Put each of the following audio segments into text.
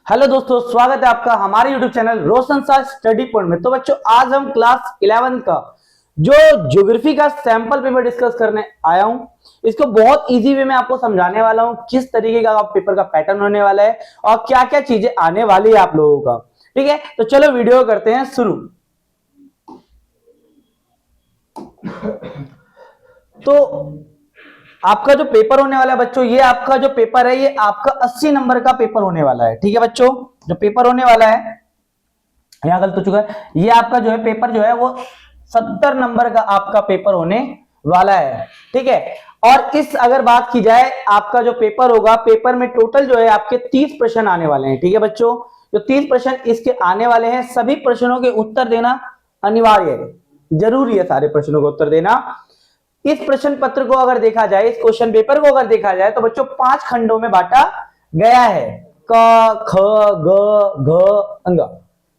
Hello दोस्तों, स्वागत है आपका हमारे YouTube चैनल रोशन सा स्टडी पॉइंट में। तो बच्चों, आज हम क्लास 11 का जो ज्योग्राफी का सैंपल पेपर डिस्कस करने आया हूं। इसको बहुत इजी वे में आपको समझाने वाला हूं, किस तरीके का पेपर का पैटर्न होने वाला है और क्या क्या चीजें आने वाली है आप लोगों का। ठीक है, तो चलो वीडियो करते हैं शुरू। तो आपका जो पेपर होने वाला है बच्चों, ये आपका जो पेपर है ये आपका 80 नंबर का पेपर होने वाला है। ठीक है बच्चों, जो पेपर होने वाला है, यहां गलत हो चुका है, ये आपका जो है पेपर जो है वो 70 नंबर का आपका पेपर होने वाला है। ठीक है, और इस अगर बात की जाए आपका जो पेपर होगा, पेपर में टोटल जो है आपके 30 प्रश्न आने वाले हैं। ठीक है बच्चों, जो 30 प्रश्न इसके आने वाले हैं, सभी प्रश्नों के उत्तर देना अनिवार्य है, जरूरी है सारे प्रश्नों का उत्तर देना। इस प्रश्न पत्र को अगर देखा जाए, इस क्वेश्चन पेपर को अगर देखा जाए तो बच्चों 5 खंडों में बांटा गया है। क ख ग घ अंग।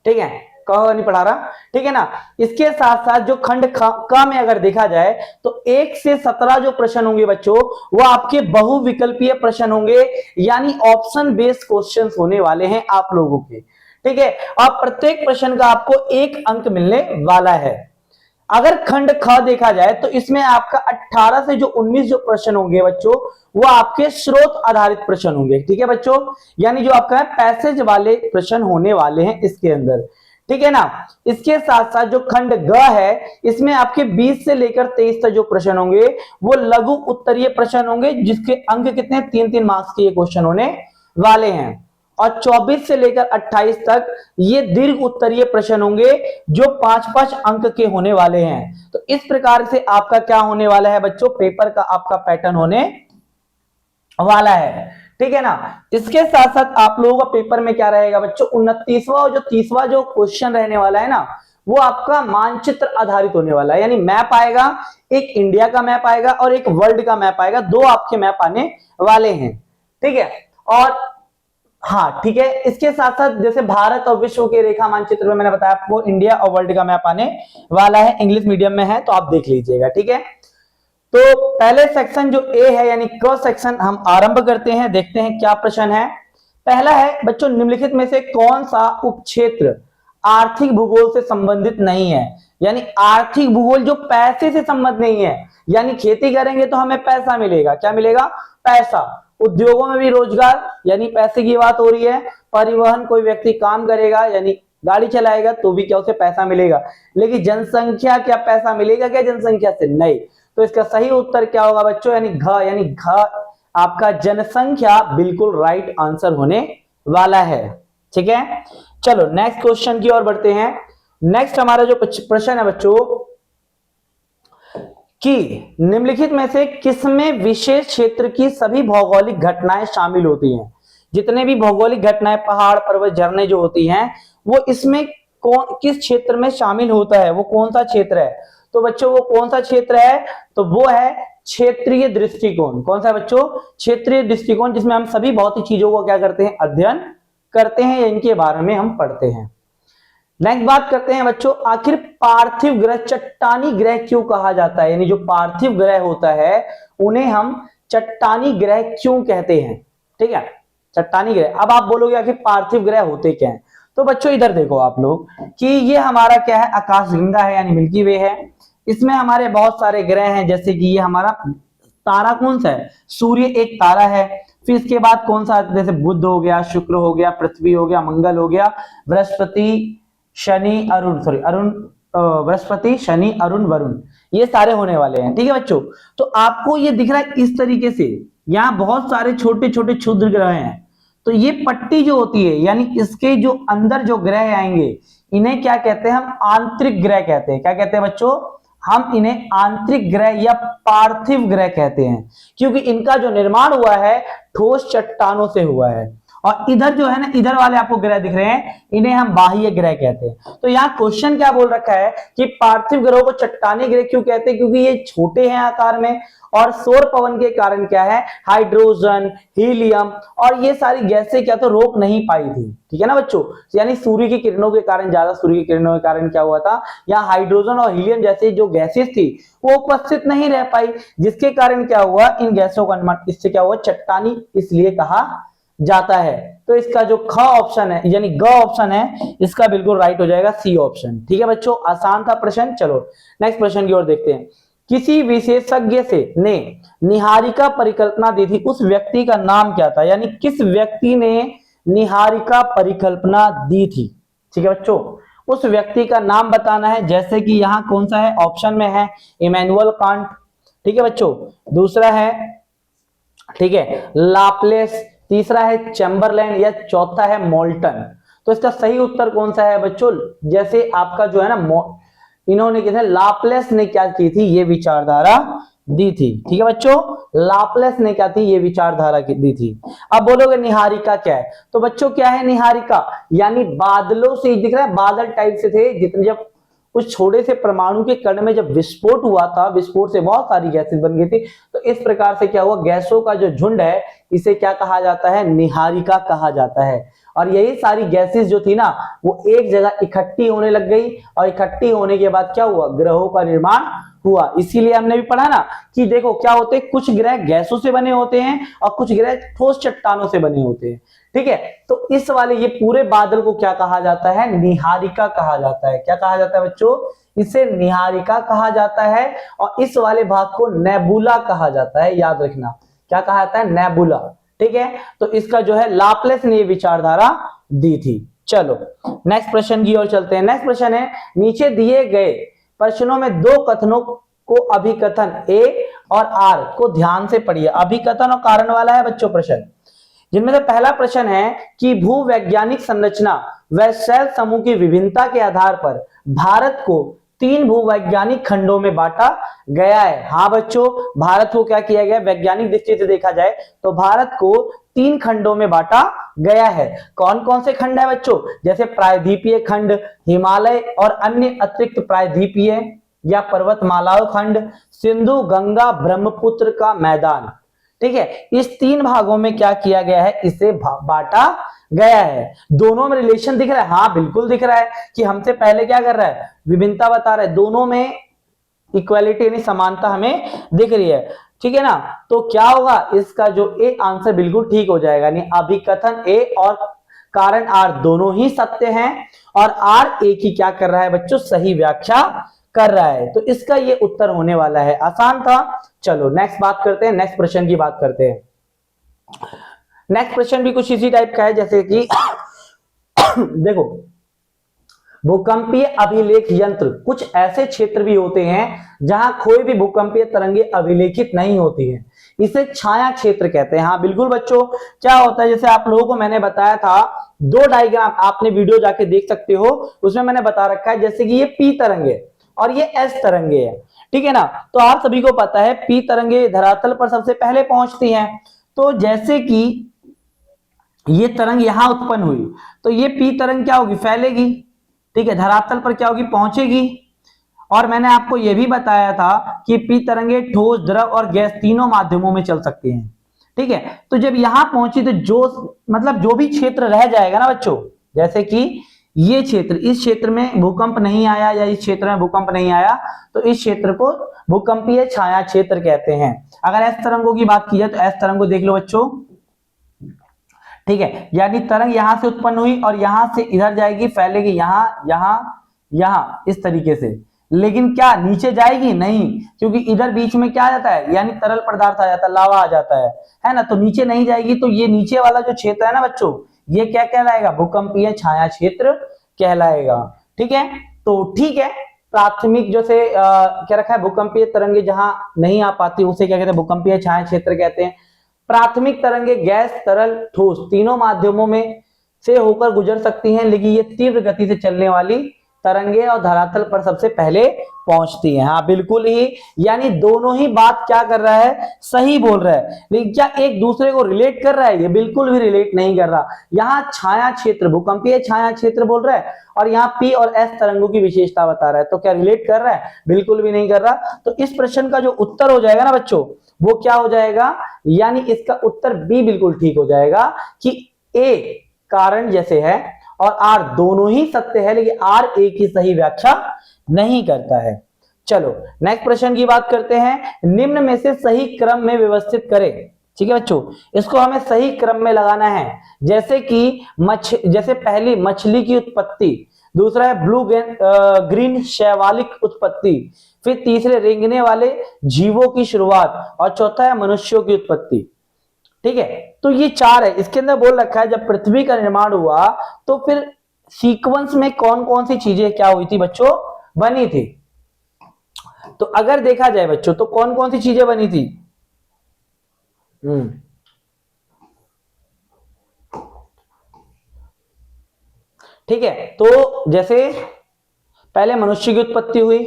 ठीक है, क नहीं पढ़ा रहा, ठीक है ना। इसके साथ साथ जो खंड क में अगर देखा जाए तो 1 से 17 जो प्रश्न होंगे बच्चों, वो आपके बहुविकल्पीय प्रश्न होंगे, यानी ऑप्शन बेस्ड क्वेश्चंस होने वाले हैं आप लोगों के। ठीक है, और प्रत्येक प्रश्न का आपको 1 अंक मिलने वाला है। अगर खंड ख देखा जाए तो इसमें आपका 18 से जो 19 जो प्रश्न होंगे बच्चों, वो आपके स्रोत आधारित प्रश्न होंगे। ठीक है बच्चों, यानी जो आपका पैसेज वाले प्रश्न होने वाले हैं इसके अंदर। ठीक है ना। इसके साथ साथ जो खंड ग है, इसमें आपके 20 से लेकर 23 तक जो प्रश्न होंगे वो लघु उत्तरीय प्रश्न होंगे, जिसके अंक कितने 3-3 मार्क्स के ये क्वेश्चन होने वाले हैं। और 24 से लेकर 28 तक ये दीर्घ उत्तरीय प्रश्न होंगे, जो 5-5 अंक के होने वाले हैं। तो इस प्रकार से आपका क्या होने वाला है बच्चों, पेपर का आपका पैटर्न होने वाला है। ठीक है ना। इसके साथ साथ आप लोगों का पेपर में क्या रहेगा बच्चों, 29वां और जो 30वां जो क्वेश्चन रहने वाला है ना, वो आपका मानचित्र आधारित होने वाला है। यानी मैप आएगा, एक इंडिया का मैप आएगा और एक वर्ल्ड का मैप आएगा, 2 आपके मैप आने वाले हैं। ठीक है, और हाँ ठीक है, इसके साथ साथ जैसे भारत और विश्व के रेखा मानचित्र में मैंने बताया आपको इंडिया और वर्ल्ड का मैप आने वाला है, इंग्लिश मीडियम में है तो आप देख लीजिएगा। ठीक है, तो पहले सेक्शन जो ए है यानी क सेक्शन हम आरंभ करते हैं, देखते हैं क्या प्रश्न है। पहला है बच्चों, निम्नलिखित में से कौन सा उपक्षेत्र आर्थिक भूगोल से संबंधित नहीं है। यानी आर्थिक भूगोल जो पैसे से संबंध नहीं है, यानी खेती करेंगे तो हमें पैसा मिलेगा, क्या मिलेगा, पैसा। उद्योगों में भी रोजगार, यानी पैसे की बात हो रही है। परिवहन, कोई व्यक्ति काम करेगा यानी गाड़ी चलाएगा तो भी क्या उसे पैसा मिलेगा। लेकिन जनसंख्या, क्या पैसा मिलेगा क्या जनसंख्या से, नहीं। तो इसका सही उत्तर क्या होगा बच्चों, यानी घ, यानी घ आपका जनसंख्या बिल्कुल राइट आंसर होने वाला है। ठीक है, चलो नेक्स्ट क्वेश्चन की ओर बढ़ते हैं। नेक्स्ट हमारा जो प्रश्न है बच्चों, कि निम्नलिखित में से किसमें विशेष क्षेत्र की सभी भौगोलिक घटनाएं शामिल होती हैं। जितने भी भौगोलिक घटनाएं, पहाड़, पर्वत, झरने जो होती हैं, वो इसमें किस क्षेत्र में शामिल होता है, वो कौन सा क्षेत्र है। तो बच्चों वो कौन सा क्षेत्र है, तो वो है क्षेत्रीय दृष्टिकोण। कौन सा बच्चों, क्षेत्रीय दृष्टिकोण, जिसमें हम सभी भौतिक चीजों को क्या करते हैं, अध्ययन करते हैं, इनके बारे में हम पढ़ते हैं। नेक्स्ट बात करते हैं बच्चों, आखिर पार्थिव ग्रह चट्टानी ग्रह क्यों कहा जाता है। यानी जो पार्थिव ग्रह होता है उन्हें हम चट्टानी ग्रह क्यों कहते हैं। ठीक है, चट्टानी ग्रह। अब आप बोलोगे आखिर पार्थिव ग्रह होते क्या हैं, तो बच्चों इधर देखो आप लोग कि ये हमारा क्या है, आकाशगंगा है यानी मिल्की वे है। इसमें हमारे बहुत सारे ग्रह हैं, जैसे कि ये हमारा तारा कौन सा है, सूर्य एक तारा है। फिर इसके बाद कौन सा, जैसे बुध हो गया, शुक्र हो गया, पृथ्वी हो गया, मंगल हो गया, बृहस्पति, शनि, बृहस्पति, शनि, अरुण, वरुण, ये सारे होने वाले हैं। ठीक है बच्चों, तो आपको ये दिख रहा है इस तरीके से, यहाँ बहुत सारे छोटे छोटे क्षुद्र ग्रह हैं। तो ये पट्टी जो होती है, यानी इसके जो अंदर जो ग्रह आएंगे, इन्हें क्या कहते हैं, हम आंतरिक ग्रह कहते हैं। क्या कहते हैं बच्चों, हम इन्हें आंतरिक ग्रह या पार्थिव ग्रह कहते हैं, क्योंकि इनका जो निर्माण हुआ है ठोस चट्टानों से हुआ है। और इधर जो है ना, इधर वाले आपको ग्रह दिख रहे हैं, इन्हें हम बाह्य ग्रह कहते हैं। तो यहाँ क्वेश्चन क्या बोल रखा है कि पार्थिव ग्रहों को चट्टानी ग्रह क्यों कहते हैं, क्योंकि ये छोटे हैं आकार में, और सौर पवन के कारण क्या है, हाइड्रोजन, हीलियम और ये सारी गैसें क्या तो रोक नहीं पाई थी। ठीक है ना बच्चों, यानी सूर्य की किरणों के कारण, ज्यादा सूर्य की किरणों के कारण क्या हुआ था, यहाँ हाइड्रोजन और हीलियम जैसे जो गैसेस थी वो उपस्थित नहीं रह पाई, जिसके कारण क्या हुआ, इन गैसों का निर्माण, इससे क्या हुआ, चट्टानी इसलिए कहा जाता है। तो इसका जो ख ऑप्शन है यानी ग ऑप्शन है इसका बिल्कुल राइट हो जाएगा सी ऑप्शन। ठीक है बच्चों, आसान था प्रश्न। चलो नेक्स्ट प्रश्न की ओर देखते हैं। किसी विशेषज्ञ से ने निहारिका परिकल्पना दी थी, उस व्यक्ति का नाम क्या था? यानी किस व्यक्ति ने निहारिका परिकल्पना दी थी? ठीक है बच्चों, उस व्यक्ति का नाम बताना है। जैसे कि यहां कौन सा है? ऑप्शन में है इमैनुअल कांट, ठीक है बच्चों, दूसरा है ठीक है लाप्लेस, तीसरा है चैम्बरलैन या चौथा है मोल्टन। तो इसका सही उत्तर कौन सा है बच्चों? जैसे आपका जो है ना इन्होंने क्या लाप्लेस ने क्या की थी? ये विचारधारा दी थी। ठीक है बच्चों, लाप्लेस ने क्या थी? ये विचारधारा दी थी। अब बोलोगे निहारिका क्या है? तो बच्चों क्या है निहारिका? यानी बादलों से दिख रहा है, बादल टाइप से थे जितने, जब उस छोटे से परमाणु के कण में जब विस्फोट हुआ था, विस्फोट से बहुत सारी गैसेस बन गई थी, तो इस प्रकार से क्या हुआ, गैसों का जो झुंड है इसे क्या कहा जाता है? निहारिका कहा जाता है। और यही सारी गैसेस जो थी ना वो एक जगह इकट्ठी होने लग गई, और इकट्ठी होने के बाद क्या हुआ? ग्रहों का निर्माण हुआ। इसीलिए हमने भी पढ़ा ना कि देखो क्या होते हैं, कुछ ग्रह गैसों से बने होते हैं और कुछ ग्रह ठोस चट्टानों से बने होते हैं। ठीक है, तो इस वाले ये पूरे बादल को क्या कहा जाता है? निहारिका कहा जाता है। क्या कहा जाता है बच्चों? इसे निहारिका कहा जाता है। और इस वाले भाग को नेबुला कहा जाता है, याद रखना। क्या कहा जाता है? नेबुला। ठीक है, तो इसका जो है लाप्लेस ने विचारधारा दी थी। चलो नेक्स्ट प्रश्न की ओर चलते हैं। नेक्स्ट प्रश्न है, नीचे दिए गए प्रश्नों में दो कथनों को अभिकथन ए और आर को ध्यान से पढ़िए। अभिकथन और कारण वाला है बच्चों प्रश्न, जिनमें से पहला प्रश्न है कि भूवैज्ञानिक संरचना व शैल समूह की विभिन्नता के आधार पर भारत को 3 भूवैज्ञानिक खंडों में बांटा गया है। हाँ बच्चों, भारत को क्या किया गया? वैज्ञानिक दृष्टि से देखा जाए तो भारत को 3 खंडों में बांटा गया है। कौन कौन से खंड है बच्चों? जैसे प्रायद्वीपीय खंड, हिमालय और अन्य अतिरिक्त प्रायद्वीपीय या पर्वतमालाओं खंड, सिंधु गंगा ब्रह्मपुत्र का मैदान। ठीक है, इस 3 भागों में क्या किया गया है? इसे बांटा गया है। दोनों में रिलेशन दिख रहा है? हाँ बिल्कुल दिख रहा है कि हमसे पहले क्या कर रहा है? विभिन्नता बता रहा है, दोनों में इक्वालिटी यानी समानता हमें दिख रही है। ठीक है ना, तो क्या होगा? इसका जो ए आंसर बिल्कुल ठीक हो जाएगा। यानी अभिकथन ए और कारण आर दोनों ही सत्य हैं और आर ए की क्या कर रहा है बच्चों? सही व्याख्या कर रहा है। तो इसका ये उत्तर होने वाला है। आसान था। चलो नेक्स्ट बात करते हैं, नेक्स्ट प्रश्न की बात करते हैं। नेक्स्ट प्रश्न भी कुछ इसी टाइप का है, जैसे कि देखो, भूकंपीय अभिलेख यंत्र, कुछ ऐसे क्षेत्र भी होते हैं जहां कोई भी भूकंपीय तरंगे अभिलेखित नहीं होती हैं, इसे छाया क्षेत्र कहते हैं। हाँ बिल्कुल बच्चों, क्या होता है जैसे आप लोगों को मैंने बताया था, 2 डायग्राम आपने वीडियो जाके देख सकते हो, उसमें मैंने बता रखा है जैसे कि ये पी तरंगे और ये एस तरंगे है। ठीक है ना, तो आप सभी को पता है पी तरंगे धरातल पर सबसे पहले पहुंचती हैं। तो जैसे कि ये तरंग यहां उत्पन्न हुई तो ये पी तरंग क्या होगी? फैलेगी। ठीक है, धरातल पर क्या होगी? पहुंचेगी। और मैंने आपको यह भी बताया था कि पी तरंगे ठोस, द्रव और गैस तीनों माध्यमों में चल सकती हैं। ठीक है, तो जब यहां पहुंची तो जो भी क्षेत्र रह जाएगा ना बच्चों, जैसे कि ये क्षेत्र, इस क्षेत्र में भूकंप नहीं आया या इस क्षेत्र में भूकंप नहीं आया, तो इस क्षेत्र को भूकंपीय छाया क्षेत्र कहते हैं। अगर एस तरंगों की बात की जाए तो एस तरंग को देख लो बच्चों। ठीक है, यानी तरंग यहां से उत्पन्न हुई और यहां से इधर जाएगी, फैलेगी यहां यहां यहां इस तरीके से, लेकिन क्या नीचे जाएगी? नहीं, क्योंकि इधर बीच में क्या आ जाता है? यानी तरल पदार्थ आ जाता है, लावा आ जाता है ना, तो नीचे नहीं जाएगी। तो ये नीचे वाला जो क्षेत्र है ना बच्चों, ये क्या कहलाएगा? भूकंपीय छाया क्षेत्र कहलाएगा। ठीक है, तो ठीक है, प्राथमिक जो से क्या रखा है, भूकंपीय तरंगे जहां नहीं आ पाती उसे क्या कहते हैं? भूकंपीय छाया क्षेत्र कहते हैं। प्राथमिक तरंगे गैस, तरल, ठोस तीनों माध्यमों में से होकर गुजर सकती हैं, लेकिन ये तीव्र गति से चलने वाली तरंगे और धरातल पर सबसे पहले पहुंचती हैं। हाँ बिल्कुल ही, यानी दोनों ही बात क्या कर रहा है? सही बोल रहा है। लेकिन क्या एक दूसरे को रिलेट कर रहा है? ये बिल्कुल भी रिलेट नहीं कर रहा। यहाँ छाया क्षेत्र, भूकंपीय छाया क्षेत्र बोल रहा है और यहाँ पी और एस तरंगों की विशेषता बता रहा है, तो क्या रिलेट कर रहा है? बिल्कुल भी नहीं कर रहा। तो इस प्रश्न का जो उत्तर हो जाएगा ना बच्चों, वो क्या हो जाएगा? यानी इसका उत्तर बी बिल्कुल ठीक हो जाएगा कि ए कारण जैसे है और आर दोनों ही सत्य है, लेकिन आर ए की सही व्याख्या नहीं करता है। चलो नेक्स्ट प्रश्न की बात करते हैं। निम्न में से सही क्रम में व्यवस्थित करें। ठीक है बच्चों, इसको हमें सही क्रम में लगाना है। जैसे कि जैसे पहली मछली की उत्पत्ति, दूसरा है ब्लू ग्रीन शैवालिक उत्पत्ति, फिर तीसरे रेंगने वाले जीवों की शुरुआत, और चौथा है मनुष्यों की उत्पत्ति। ठीक है, तो ये चार है। इसके अंदर बोल रखा है जब पृथ्वी का निर्माण हुआ तो फिर सीक्वेंस में कौन कौन सी चीजें क्या हुई थी बच्चों, बनी थी। तो अगर देखा जाए बच्चों तो कौन कौन सी चीजें बनी थी। ठीक है, तो जैसे पहले मनुष्य की उत्पत्ति हुई,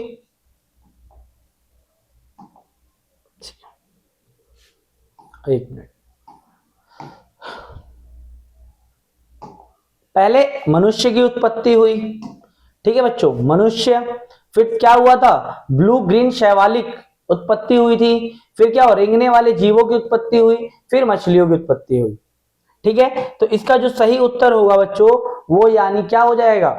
एक मिनट, पहले मनुष्य की उत्पत्ति हुई। ठीक है बच्चों, मनुष्य, फिर क्या हुआ था, ब्लू ग्रीन शैवालिक उत्पत्ति हुई थी, फिर क्या हो, रेंगने वाले जीवों की उत्पत्ति हुई, फिर मछलियों की उत्पत्ति हुई। ठीक है, तो इसका जो सही उत्तर होगा बच्चों वो यानी क्या हो जाएगा,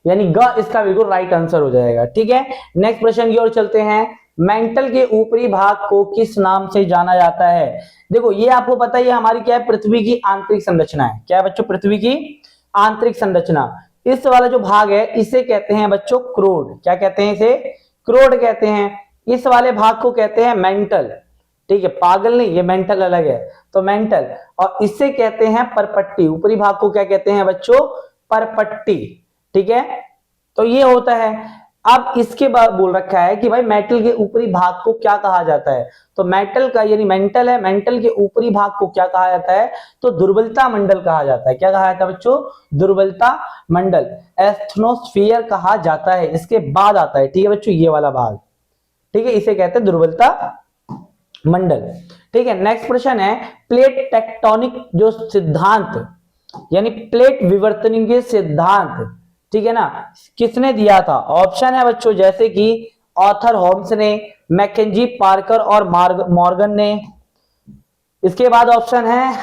यानी ग इसका बिल्कुल राइट आंसर हो जाएगा। ठीक है, नेक्स्ट प्रश्न की ओर चलते हैं। मेंटल के ऊपरी भाग को किस नाम से जाना जाता है। देखो ये आपको पता है, ये हमारी क्या है, पृथ्वी की आंतरिक संरचना है। क्या है बच्चों, पृथ्वी की आंतरिक संरचना। इस वाला जो भाग है इसे कहते हैं बच्चों क्रोड। क्या कहते हैं इसे, क्रोड कहते हैं। इस वाले भाग को कहते हैं मेंटल। ठीक है, पागल नहीं, ये मेंटल अलग है, तो मेंटल। और इसे कहते हैं परपट्टी। ऊपरी भाग को क्या कहते हैं बच्चों, परपट्टी। ठीक है, तो ये होता है। अब इसके बाद बोल रखा है कि भाई मेटल के ऊपरी भाग को क्या कहा जाता है। तो मेटल का यानी मेंटल है, मेंटल के ऊपरी भाग को क्या कहा जाता है, तो दुर्बलता मंडल कहा जाता है। क्या कहा जाता है बच्चों, दुर्बलता मंडल, एस्थनोस्फीयर कहा जाता है। इसके बाद आता है, ठीक है बच्चों, ये वाला भाग। ठीक है, इसे कहते हैं दुर्बलता मंडल। ठीक है, नेक्स्ट प्रश्न है, प्लेट टेक्टोनिक जो सिद्धांत यानी प्लेट विवर्तन के सिद्धांत, ठीक है ना, किसने दिया था। ऑप्शन है बच्चों जैसे कि ऑथर होम्स ने, मैकेंजी पार्कर और मॉर्गन ने। इसके बाद ऑप्शन है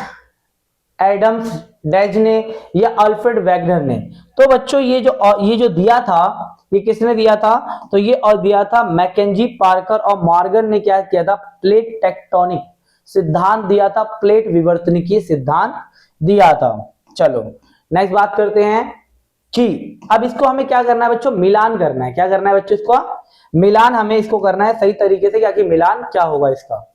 एडम्स डेज ने या अल्फ्रेड वैगनर ने। तो बच्चों ये जो दिया था, ये किसने दिया था, तो ये और दिया था मैकेंजी पार्कर और मॉर्गन ने। क्या किया था, प्लेट टेक्टोनिक सिद्धांत दिया था, प्लेट विवर्तनिकी सिद्धांत दिया था। चलो नेक्स्ट बात करते हैं कि अब इसको हमें क्या करना है बच्चों, मिलान करना है। क्या करना है बच्चों, इसको मिलान हमें इसको करना है सही तरीके से, क्या कि मिलान क्या होगा इसका।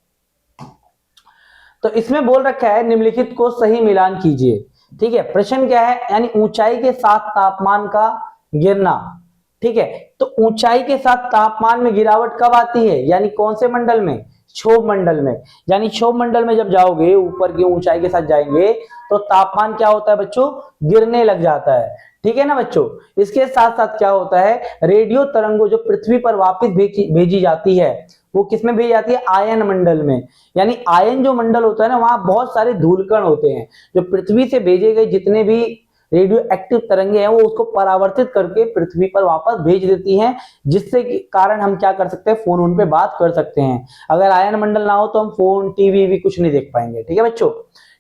तो इसमें बोल रखा है निम्नलिखित को सही मिलान कीजिए। ठीक है, प्रश्न क्या है, यानी ऊंचाई के साथ तापमान का गिरना। ठीक है, तो ऊंचाई के साथ तापमान में गिरावट कब आती है, यानी कौन से मंडल में, क्षोभ मंडल में। यानी क्षोभ मंडल में जब जाओगे, ऊपर की ऊंचाई के साथ जाएंगे तो तापमान क्या होता है बच्चों, गिरने लग जाता है। ठीक है ना बच्चों, इसके साथ साथ क्या होता है, रेडियो तरंगों जो पृथ्वी पर वापस भेजी जाती है, वो किसमें भेजी जाती है, आयन मंडल में। यानी आयन जो मंडल होता है ना, वहां बहुत सारे धूलकण होते हैं जो पृथ्वी से भेजे गए जितने भी रेडियो एक्टिव तरंगे हैं वो उसको परावर्तित करके पृथ्वी पर वापस भेज देती हैं, जिससे कारण हम क्या कर सकते हैं, फोन उन पे बात कर सकते हैं। अगर आयन मंडल ना हो तो हम फोन टीवी भी कुछ नहीं देख पाएंगे। ठीक है बच्चों,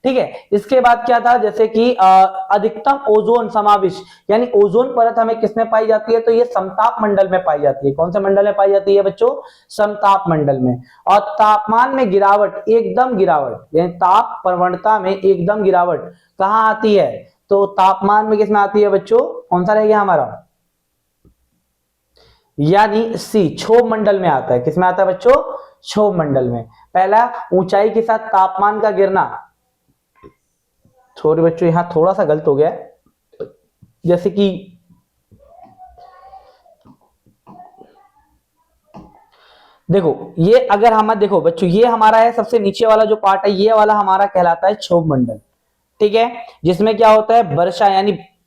ठीक है। इसके बाद क्या था, जैसे कि अधिकतम ओजोन समाविष्ट, यानी ओजोन परत हमें किसमें पाई जाती है, तो ये समताप मंडल में पाई जाती है। कौन से मंडल में पाई जाती है बच्चों, समताप मंडल में। और तापमान में गिरावट, एकदम गिरावट, यानी ताप प्रवणता में एकदम गिरावट कहां आती है, तो तापमान में किसमें आती है बच्चों, कौन सा रहेगा हमारा, यानी सी, क्षोभ मंडल में आता है। किसमें आता है बच्चों, क्षोभ मंडल में। पहला ऊंचाई के साथ तापमान का गिरना, सॉरी बच्चों यहां थोड़ा सा गलत हो गया है, जैसे कि देखो ये अगर हम देखो बच्चों, ये हमारा है सबसे नीचे वाला जो पार्ट है, ये वाला हमारा कहलाता है क्षोभ मंडल। ठीक है, जिसमें क्या होता है, वर्षा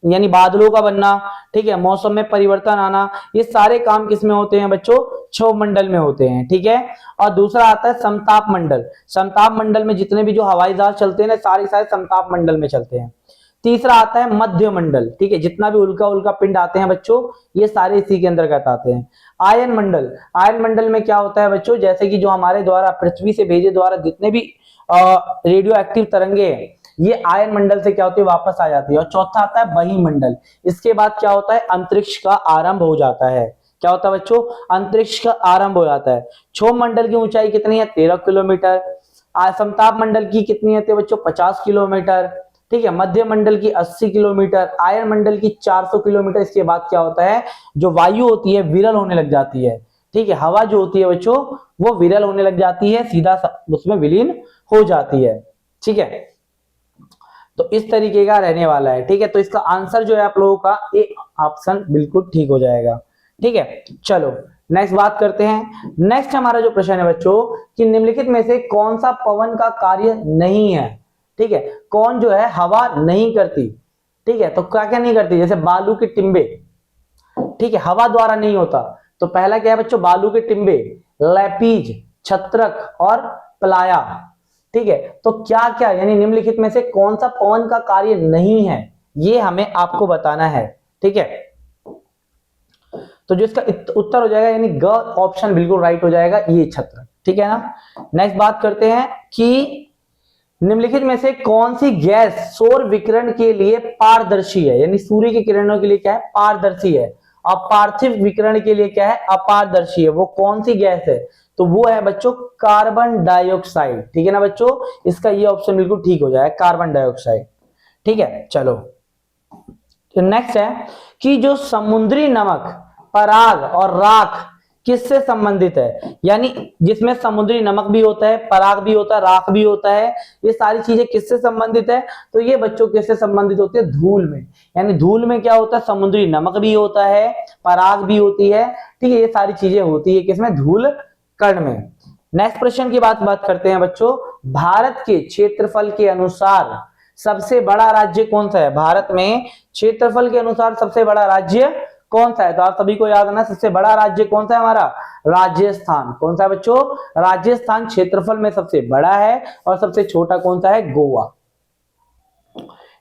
यानी बादलों का बनना, ठीक है, मौसम में परिवर्तन आना, ये सारे काम किसमें होते हैं बच्चों, क्षोभ मंडल में होते हैं। ठीक है, और दूसरा आता है समताप मंडल। समताप मंडल में जितने भी जो हवाई जहाज चलते हैं ना, सारे समताप मंडल में चलते हैं। तीसरा आता है मध्य मंडल। ठीक है, जितना भी उल्का उल्का पिंड आते हैं बच्चों, ये सारे इसी के अंतर्गत आते हैं। आयन मंडल, आयन मंडल में क्या होता है बच्चों, जैसे कि जो हमारे द्वारा पृथ्वी से भेजे द्वारा जितने भी रेडियो एक्टिव तरंगे हैं, ये आयन मंडल से क्या होती है, वापस आ जाती है। और चौथा आता है बहिमंडल। इसके बाद क्या होता है, अंतरिक्ष का आरंभ हो जाता है। क्या होता है बच्चों, अंतरिक्ष का आरंभ हो जाता है। क्षोभ मंडल की ऊंचाई कितनी है, 13 किलोमीटर। समताप मंडल की कितनी होती है बच्चों 50 किलोमीटर, ठीक है। मध्य मंडल की 80 किलोमीटर, आयन मंडल की 400 किलोमीटर। इसके बाद क्या होता है, जो वायु होती है विरल होने लग जाती है, ठीक है। हवा जो होती है बच्चों वो विरल होने लग जाती है, सीधा उसमें विलीन हो जाती है, ठीक है। तो इस तरीके का रहने वाला है, ठीक है। तो इसका आंसर जो है आप लोगों का ए ऑप्शन बिल्कुल ठीक हो जाएगा, ठीक है। चलो नेक्स्ट बात करते हैं। नेक्स्ट हमारा जो प्रश्न है बच्चों कि निम्नलिखित में से कौन सा पवन का कार्य नहीं है, ठीक है। कौन जो है हवा नहीं करती, ठीक है। तो क्या क्या नहीं करती, जैसे बालू के टिंबे, ठीक है, हवा द्वारा नहीं होता। तो पहला क्या है बच्चों, बालू के टिंबे, लैपीज, छत्रक और प्लाया, ठीक है। तो क्या क्या यानी निम्नलिखित में से कौन सा पवन का कार्य नहीं है, ये हमें आपको बताना है, ठीक है। तो जो इसका उत्तर हो जाएगा यानी ग ऑप्शन बिल्कुल राइट हो जाएगा, ये छत्र, ठीक है ना। नेक्स्ट बात करते हैं कि निम्नलिखित में से कौन सी गैस सौर विकिरण के लिए पारदर्शी है, यानी सूर्य की किरणों के लिए क्या है पारदर्शी है, और पार्थिव विकिरण के लिए क्या है अपारदर्शी है। वो कौन सी गैस है, तो वो है बच्चों कार्बन डाइऑक्साइड, ठीक है ना बच्चों। इसका ये ऑप्शन बिल्कुल ठीक हो जाएगा, कार्बन डाइऑक्साइड, ठीक है। चलो तो नेक्स्ट है कि जो समुद्री नमक, पराग और राख किससे संबंधित है, यानी जिसमें समुद्री नमक भी होता है, पराग भी होता है, राख भी होता है, ये सारी चीजें किससे संबंधित है, तो ये बच्चों किससे संबंधित होती है धूल में। यानी धूल में क्या होता है, समुद्री नमक भी होता है, पराग भी होती है, ठीक है। ये सारी चीजें होती है किसमें, धूल कण में। नेक्स्ट प्रश्न की बात करते हैं बच्चों, भारत के क्षेत्रफल के अनुसार सबसे बड़ा राज्य कौन सा है, भारत में क्षेत्रफल के अनुसार सबसे बड़ा राज्य कौन सा है, तो आप सभी को याद है सबसे बड़ा राज्य कौन सा है हमारा, राजस्थान। कौन सा है बच्चों, राजस्थान क्षेत्रफल में सबसे बड़ा है, और सबसे छोटा कौन सा है, गोवा,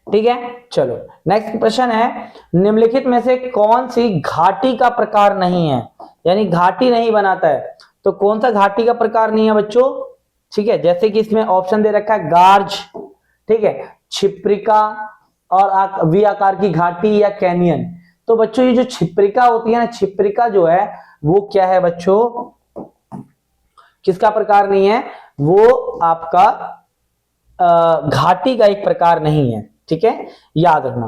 ठीक है। चलो नेक्स्ट प्रश्न है, निम्नलिखित में से कौन सी घाटी का प्रकार नहीं है, यानी घाटी नहीं बनाता है, तो कौन सा घाटी का प्रकार नहीं है बच्चों, ठीक है। जैसे कि इसमें ऑप्शन दे रखा है गार्ज, ठीक है, छिप्रिका और वी आकार की घाटी या कैनियन। तो बच्चों ये जो छिप्रिका होती है ना, छिप्रिका जो है वो क्या है बच्चों, किसका प्रकार नहीं है, वो आपका घाटी का एक प्रकार नहीं है, ठीक है, याद रखना,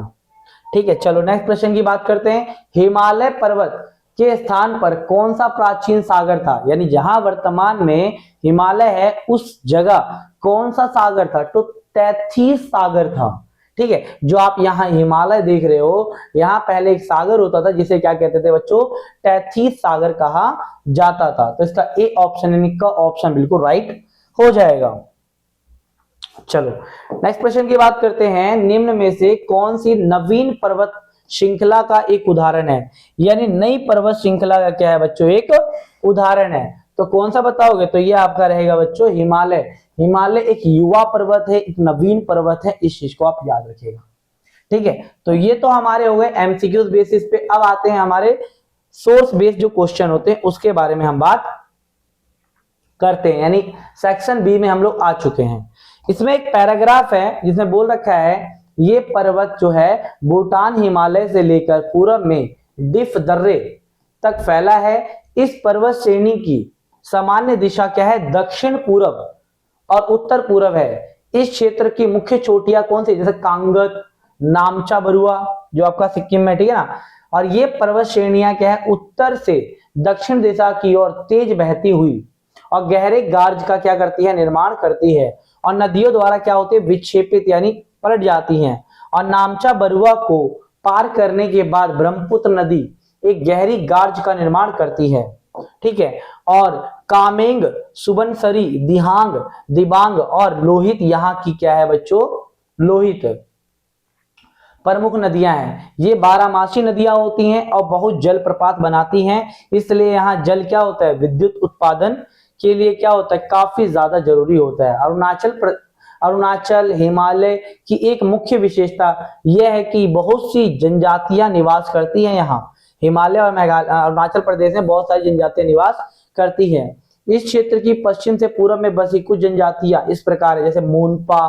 ठीक है। चलो नेक्स्ट प्रश्न की बात करते हैं, हिमालय पर्वत के स्थान पर कौन सा प्राचीन सागर था, यानी जहां वर्तमान में हिमालय है उस जगह कौन सा सागर था, तो तैथिस सागर था, ठीक है। जो आप यहाँ हिमालय देख रहे हो, यहाँ पहले एक सागर होता था जिसे क्या कहते थे बच्चों, तैथिस सागर कहा जाता था। तो इसका ए ऑप्शन यानी का ऑप्शन बिल्कुल राइट हो जाएगा। चलो नेक्स्ट प्रश्न की बात करते हैं, निम्न में से कौन सी नवीन पर्वत श्रृंखला का एक उदाहरण है, यानी नई पर्वत श्रृंखला का क्या है बच्चों, एक उदाहरण है। तो कौन सा बताओगे, तो ये आपका रहेगा बच्चों हिमालय। हिमालय एक युवा पर्वत है, एक नवीन पर्वत है, इस चीज को आप याद रखिएगा, ठीक है। तो ये तो हमारे हो गए एमसीक्यूज बेसिस पे। अब आते हैं हमारे सोर्स बेस्ड जो क्वेश्चन होते हैं उसके बारे में हम बात करते हैं, यानी सेक्शन बी में हम लोग आ चुके हैं। इसमें एक पैराग्राफ है जिसमें बोल रखा है ये पर्वत जो है भूटान हिमालय से लेकर पूरब में डिफ दर्रे तक फैला है। इस पर्वत श्रेणी की सामान्य दिशा क्या है, दक्षिण पूरब और उत्तर पूरब है। इस क्षेत्र की मुख्य चोटियां कौन सी, जैसे कांगत, नामचा बरुआ जो आपका सिक्किम में, ठीक है ना। और ये पर्वत श्रेणियां क्या है, उत्तर से दक्षिण दिशा की ओर तेज बहती हुई और गहरे गार्ज का क्या करती है, निर्माण करती है, और नदियों द्वारा क्या होती है, विक्षेपित यानी पलट जाती हैं। और नामचा बरुआ को पार करने के बाद ब्रह्मपुत्र नदी एक गहरी गार्ज का निर्माण करती है, ठीक है। और कामेंग, सुबनसरी, दिहांग, दिबांग और लोहित यहाँ की क्या है बच्चों, लोहित प्रमुख नदियां हैं। ये 12मासी नदियां होती हैं और बहुत जल प्रपात बनाती हैं, इसलिए यहाँ जल क्या होता है, विद्युत उत्पादन के लिए क्या होता है, काफी ज्यादा जरूरी होता है। अरुणाचल हिमालय की एक मुख्य विशेषता यह है कि बहुत सी जनजातियां निवास करती हैं यहाँ। हिमालय और अरुणाचल प्रदेश में बहुत सारी जनजातियां निवास करती हैं। इस क्षेत्र की पश्चिम से पूर्व में बसी कुछ जनजातियां इस प्रकार है, जैसे मोनपा,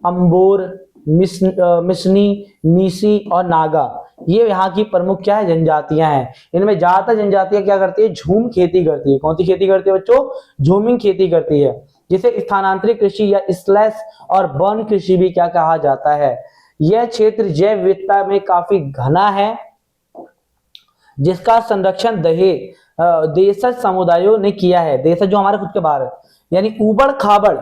अंबोर, मिसनी, मीसी और नागा। ये यहाँ की प्रमुख क्या है, जनजातियां हैं। इनमें ज्यादातर जनजातियां क्या करती है, झूम खेती करती है। कौन सी खेती करती है बच्चों, झूमिंग खेती करती है। जिसे स्थानांतरित कृषि या स्लैश और बर्न कृषि भी क्या कहा जाता है। यह क्षेत्र जैव विविधता में काफी घना है, जिसका संरक्षण देशज समुदायों ने किया है। देशज जो हमारे खुद के बाहर है, यानी उबड़ खाबड़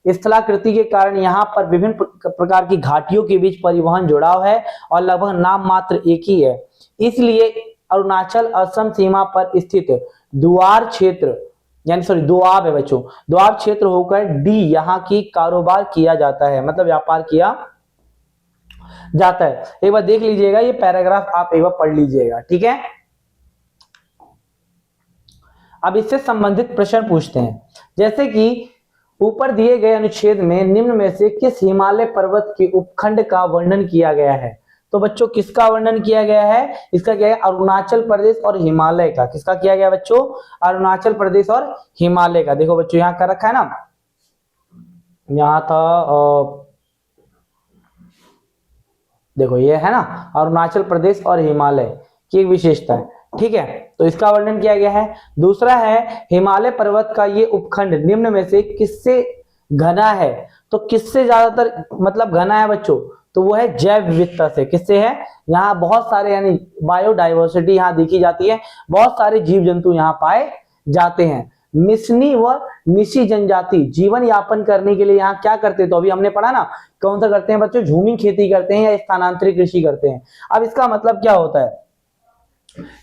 स्थलाकृति के कारण यहाँ पर विभिन्न प्रकार की घाटियों के बीच परिवहन जुड़ाव है और लगभग नाम मात्र एक ही है। इसलिए अरुणाचल असम सीमा पर स्थित दुआर क्षेत्र, यानी सॉरी दोआब है बच्चों, दोआब क्षेत्र होकर डी यहाँ की कारोबार किया जाता है, मतलब व्यापार किया जाता है। एक बार देख लीजिएगा, ये पैराग्राफ आप एक बार पढ़ लीजिएगा, ठीक है। अब इससे संबंधित प्रश्न पूछते हैं, जैसे कि ऊपर दिए गए अनुच्छेद में निम्न में से किस हिमालय पर्वत के उपखंड का वर्णन किया गया है। तो बच्चों किसका वर्णन किया गया है, इसका क्या है, अरुणाचल प्रदेश और हिमालय का। किसका किया गया बच्चों, अरुणाचल प्रदेश और हिमालय का। देखो बच्चों यहाँ कर रखा है ना, यहाँ था देखो ये है ना अरुणाचल प्रदेश और हिमालय की एक विशेषता है, ठीक है। तो इसका वर्णन किया गया है। दूसरा है हिमालय पर्वत का ये उपखंड निम्न में से किससे घना है। तो किससे ज्यादातर मतलब घना है बच्चों, तो वो है जैव विविधता से। किससे है, यहाँ बहुत सारे यानी बायोडाइवर्सिटी यहाँ देखी जाती है, बहुत सारे जीव जंतु यहाँ पाए जाते हैं। मिशनी व निशी जनजाति जीवन यापन करने के लिए यहाँ क्या करते हैं, तो अभी हमने पढ़ा ना कौन सा करते हैं बच्चों, झूमिंग खेती करते हैं या स्थानांतरित कृषि करते हैं। अब इसका मतलब क्या होता है,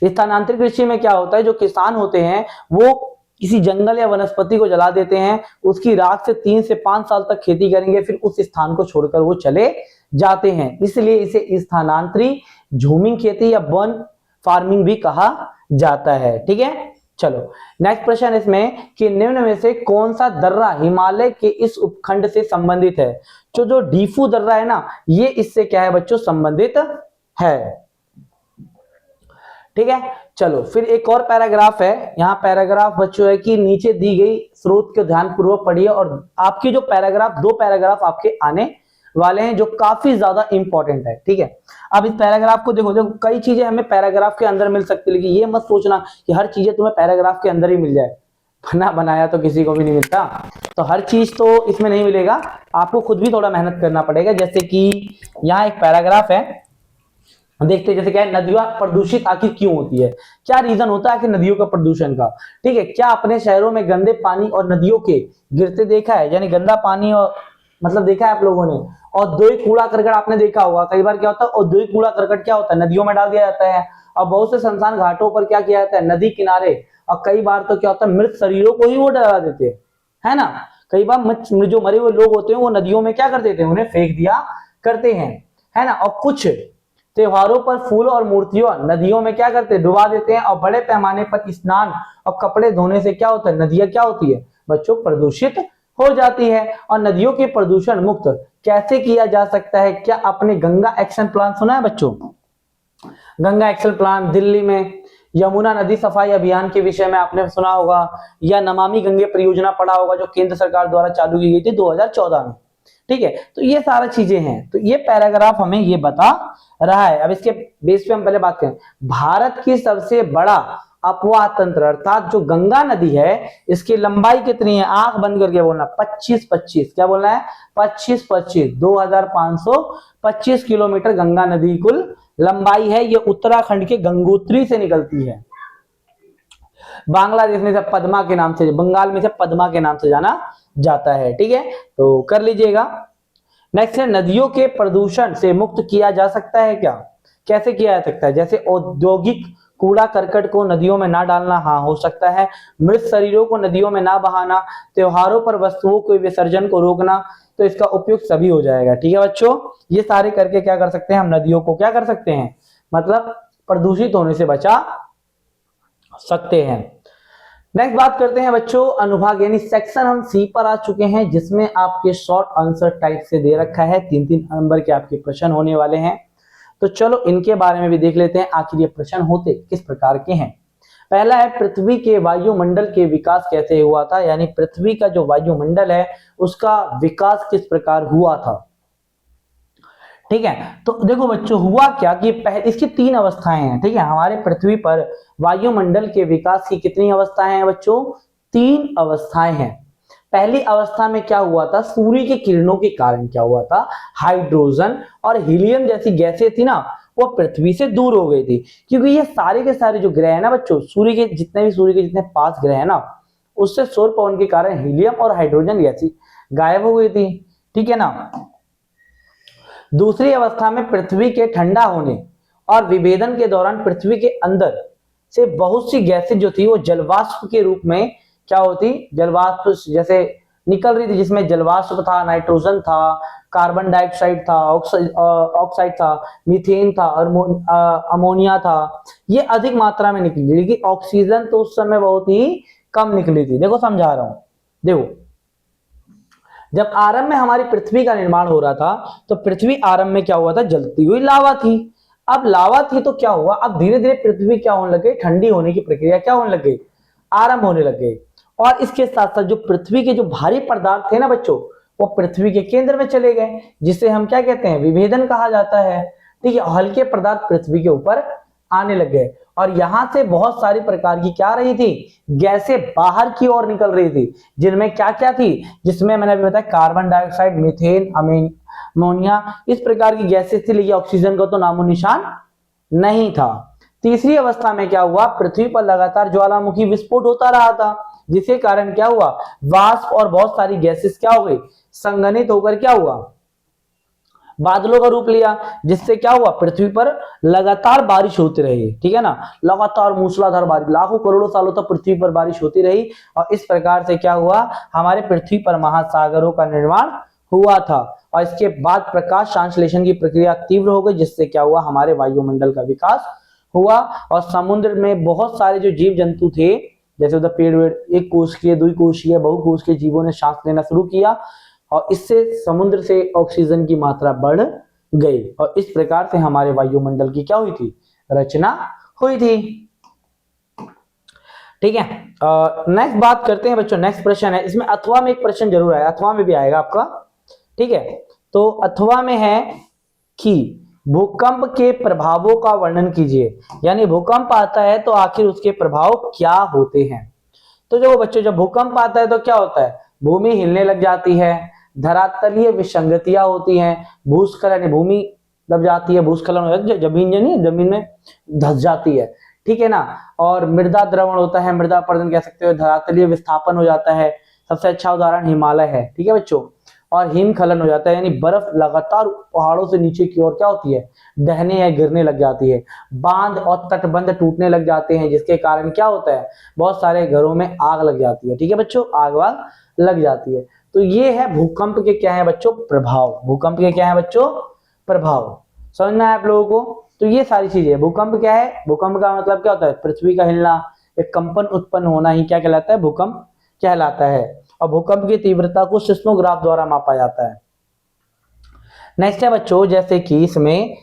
स्थानांतरित कृषि में क्या होता है, जो किसान होते हैं वो किसी जंगल या वनस्पति को जला देते हैं, उसकी राख से 3 से 5 साल तक खेती करेंगे, फिर उस स्थान को छोड़कर वो चले जाते हैं। इसलिए इसे स्थानांतरित झूमिंग खेती या वन फार्मिंग भी कहा जाता है, ठीक है। चलो नेक्स्ट प्रश्न इसमें कि निम्न में से कौन सा दर्रा हिमालय के इस उपखंड से संबंधित है। जो डीफू दर्रा है ना, ये इससे क्या है बच्चों, संबंधित है, ठीक है। चलो फिर एक और पैराग्राफ है, यहाँ पैराग्राफ बच्चों है कि नीचे दी गई स्रोत के ध्यानपूर्वक पढ़िए, और आपकी जो पैराग्राफ 2 पैराग्राफ आपके आने वाले हैं जो काफी ज्यादा इंपॉर्टेंट है, ठीक है। अब इस पैराग्राफ को देखो, कई चीजें हमें पैराग्राफ के अंदर मिल सकती है, लेकिन ये मत सोचना कि हर चीजें तुम्हें पैराग्राफ के अंदर ही मिल जाए, बना बनाया तो किसी को भी नहीं मिलता। तो हर चीज तो इसमें नहीं मिलेगा, आपको खुद भी थोड़ा मेहनत करना पड़ेगा। जैसे कि यहाँ एक पैराग्राफ है, देखते हैं जैसे क्या है, नदियां प्रदूषित आखिर क्यों होती है, क्या रीजन होता है कि नदियों का प्रदूषण का, ठीक है। क्या अपने शहरों में गंदे पानी और नदियों के गिरते देखा है, यानी गंदा पानी और मतलब देखा है आप लोगों ने। औद्योगिक कूड़ा करकट आपने देखा होगा, कई बार क्या होता है औद्योगिक कूड़ा करकट क्या होता है, नदियों में डाल दिया जाता है, और बहुत से शमशान घाटों पर क्या किया जाता है, नदी किनारे, और कई बार तो क्या होता है मृत शरीरों को ही वो डरा देते हैं, है ना। कई बार जो मरे हुए लोग होते हैं वो नदियों में क्या कर देते हैं, उन्हें फेंक दिया करते हैं, है ना। और कुछ त्योहारों पर फूल और मूर्तियों नदियों में क्या करते हैं, डुबा देते हैं। और बड़े पैमाने पर स्नान और कपड़े धोने से क्या होता है, नदियां क्या होती है बच्चों, प्रदूषित हो जाती है। और नदियों के प्रदूषण मुक्त कैसे किया जा सकता है, क्या आपने गंगा एक्शन प्लान सुना है बच्चों। गंगा एक्शन प्लान दिल्ली में, यमुना नदी सफाई अभियान के विषय में आपने सुना होगा, या नमामि गंगे परियोजना पढ़ा होगा जो केंद्र सरकार द्वारा चालू की गई थी 2014 में, ठीक है। तो ये सारा चीजें हैं, तो ये पैराग्राफ हमें ये बता रहा है। अब इसके बेस पे हम पहले बात करें, भारत की सबसे बड़ा अपवाह तंत्र अर्थात जो गंगा नदी है, इसकी लंबाई कितनी है, आंख बंद करके बोलना, 25 क्या बोलना है, 25 25 किलोमीटर गंगा नदी कुल लंबाई है। ये उत्तराखंड के गंगोत्री से निकलती है, बांग्लादेश में से पद्मा के नाम से, बंगाल में से पद्मा के नाम से जाना जाता है, ठीक है। तो कर लीजिएगा। नेक्स्ट है, नदियों के प्रदूषण से मुक्त किया जा सकता है क्या, कैसे किया जा सकता है। जैसे औद्योगिक कूड़ा करकट को नदियों में ना डालना, हाँ हो सकता है। मृत शरीरों को नदियों में ना बहाना, त्योहारों पर वस्तुओं के विसर्जन को रोकना, तो इसका उपयोग सभी हो जाएगा, ठीक है बच्चों। ये सारे करके क्या कर सकते हैं, हम नदियों को क्या कर सकते हैं, मतलब प्रदूषित होने से बचा सकते हैं। नेक्स्ट बात करते हैं बच्चों अनुभाग, यानी सेक्शन हम सी पर आ चुके हैं, जिसमें आपके शॉर्ट आंसर टाइप से दे रखा है, 3-3 नंबर के आपके प्रश्न होने वाले हैं। तो चलो इनके बारे में भी देख लेते हैं, आखिर ये प्रश्न होते किस प्रकार के हैं। पहला है, पृथ्वी के वायुमंडल के विकास कैसे हुआ था, यानी पृथ्वी का जो वायुमंडल है उसका विकास किस प्रकार हुआ था, ठीक है। तो देखो बच्चों हुआ क्या कि इसकी 3 अवस्थाएं हैं, ठीक है। हमारे पृथ्वी पर वायुमंडल के विकास की कितनी अवस्थाएं हैं बच्चों, 3 अवस्थाएं हैं। पहली अवस्था में क्या हुआ था, सूर्य की किरणों के कारण क्या हुआ था, हाइड्रोजन और हीलियम जैसी गैसें थी ना, वो पृथ्वी से दूर हो गई थी। क्योंकि ये सारे के सारे जो ग्रह है ना बच्चों, सूर्य के जितने पास ग्रह है ना, उससे सौर पवन के कारण हीलियम और हाइड्रोजन गैसें गायब हो गई थी। ठीक है ना। दूसरी अवस्था में पृथ्वी के ठंडा होने और विभेदन के दौरान पृथ्वी के अंदर से बहुत सी गैसें जो थी वो जलवाष्प के रूप में क्या होती, जलवाष्प जैसे निकल रही थी, जिसमें जलवाष्प था, नाइट्रोजन था, कार्बन डाइऑक्साइड था, ऑक्साइड था, मीथेन था और अमोनिया था। ये अधिक मात्रा में निकली, लेकिन ऑक्सीजन तो उस समय बहुत ही कम निकली थी। देखो समझा रहा हूं, देखो जब आरंभ में हमारी पृथ्वी का निर्माण हो रहा था तो पृथ्वी आरंभ में क्या हुआ था, जलती हुई लावा थी। अब लावा थी तो क्या हुआ, अब धीरे धीरे पृथ्वी क्या होने लग गई, ठंडी होने की प्रक्रिया क्या होने लग गई, आरंभ होने लग गई। और इसके साथ साथ जो पृथ्वी के जो भारी पदार्थ थे ना बच्चों, वो पृथ्वी के केंद्र में चले गए, जिसे हम क्या कहते हैं, विभेदन कहा जाता है। ठीक है, हल्के पदार्थ पृथ्वी के ऊपर आने लग गए और यहां से बहुत सारी प्रकार की क्या रही थी, गैसें बाहर की ओर निकल रही थी, जिनमें क्या क्या थी, जिसमें मैंने अभी बताया कार्बन डाइऑक्साइड, मीथेन, अमोनिया, इस प्रकार की गैसें थी, लेकिन ऑक्सीजन का तो नामो निशान नहीं था। तीसरी अवस्था में क्या हुआ, पृथ्वी पर लगातार ज्वालामुखी विस्फोट होता रहा था, जिसके कारण क्या हुआ, वाष्प और बहुत सारी गैसेस क्या हो गई, संघनित होकर क्या हुआ, बादलों का रूप लिया, जिससे क्या हुआ, पृथ्वी पर लगातार बारिश होती रही। ठीक है ना, लगातार मूसलाधार बारिश, लाखों करोड़ों सालों तक पृथ्वी पर बारिश होती रही और इस प्रकार से क्या हुआ, हमारे पृथ्वी पर महासागरों का निर्माण हुआ था। और इसके बाद प्रकाश संश्लेषण की प्रक्रिया तीव्र हो गई, जिससे क्या हुआ, हमारे वायुमंडल का विकास हुआ और समुद्र में बहुत सारे जो जीव जंतु थे, जैसे उधर पेड़ वेड़, एक कोशिकीय, द्विकोशिकीय, बहुकोशिकीय जीवों ने सांस लेना शुरू किया और इससे समुद्र से ऑक्सीजन की मात्रा बढ़ गई और इस प्रकार से हमारे वायुमंडल की क्या हुई थी, रचना हुई थी। ठीक है, नेक्स्ट बात करते हैं बच्चों, नेक्स्ट प्रश्न है, इसमें अथवा में एक प्रश्न जरूर आएगा, अथवा में भी आएगा आपका। ठीक है, तो अथवा में है कि भूकंप के प्रभावों का वर्णन कीजिए, यानी भूकंप आता है तो आखिर उसके प्रभाव क्या होते हैं। तो जो बच्चों, जब भूकंप आता है तो क्या होता है, भूमि हिलने लग जाती है, धरातलीय विसंगतियां होती हैं, भूस्खलन, भूमि दब जाती है, भूस्खलन हो जाता है, जमीन में धस जाती है। ठीक है ना, और मृदा द्रवण होता है, मृदा अपरदन कह सकते हो, धरातलीय विस्थापन हो जाता है, सबसे अच्छा उदाहरण हिमालय है। ठीक है बच्चों, और हिमखलन हो जाता है, यानी बर्फ लगातार पहाड़ों से नीचे की ओर क्या होती है, दहने या गिरने लग जाती है, बांध और तटबंध टूटने लग जाते हैं, जिसके कारण क्या होता है, बहुत सारे घरों में आग लग जाती है। ठीक है बच्चों, आग वाग लग जाती है। तो ये है भूकंप के क्या है बच्चों, प्रभाव। भूकंप के क्या है बच्चों, प्रभाव। समझना है आप लोगों को। तो ये सारी चीजें, भूकंप क्या है, भूकंप का मतलब क्या होता है, पृथ्वी का हिलना, एक कंपन उत्पन्न होना ही क्या कहलाता है, भूकंप कहलाता है। और भूकंप की तीव्रता को सिस्मोग्राफ द्वारा मापा जाता है। नेक्स्ट है बच्चों, जैसे कि इसमें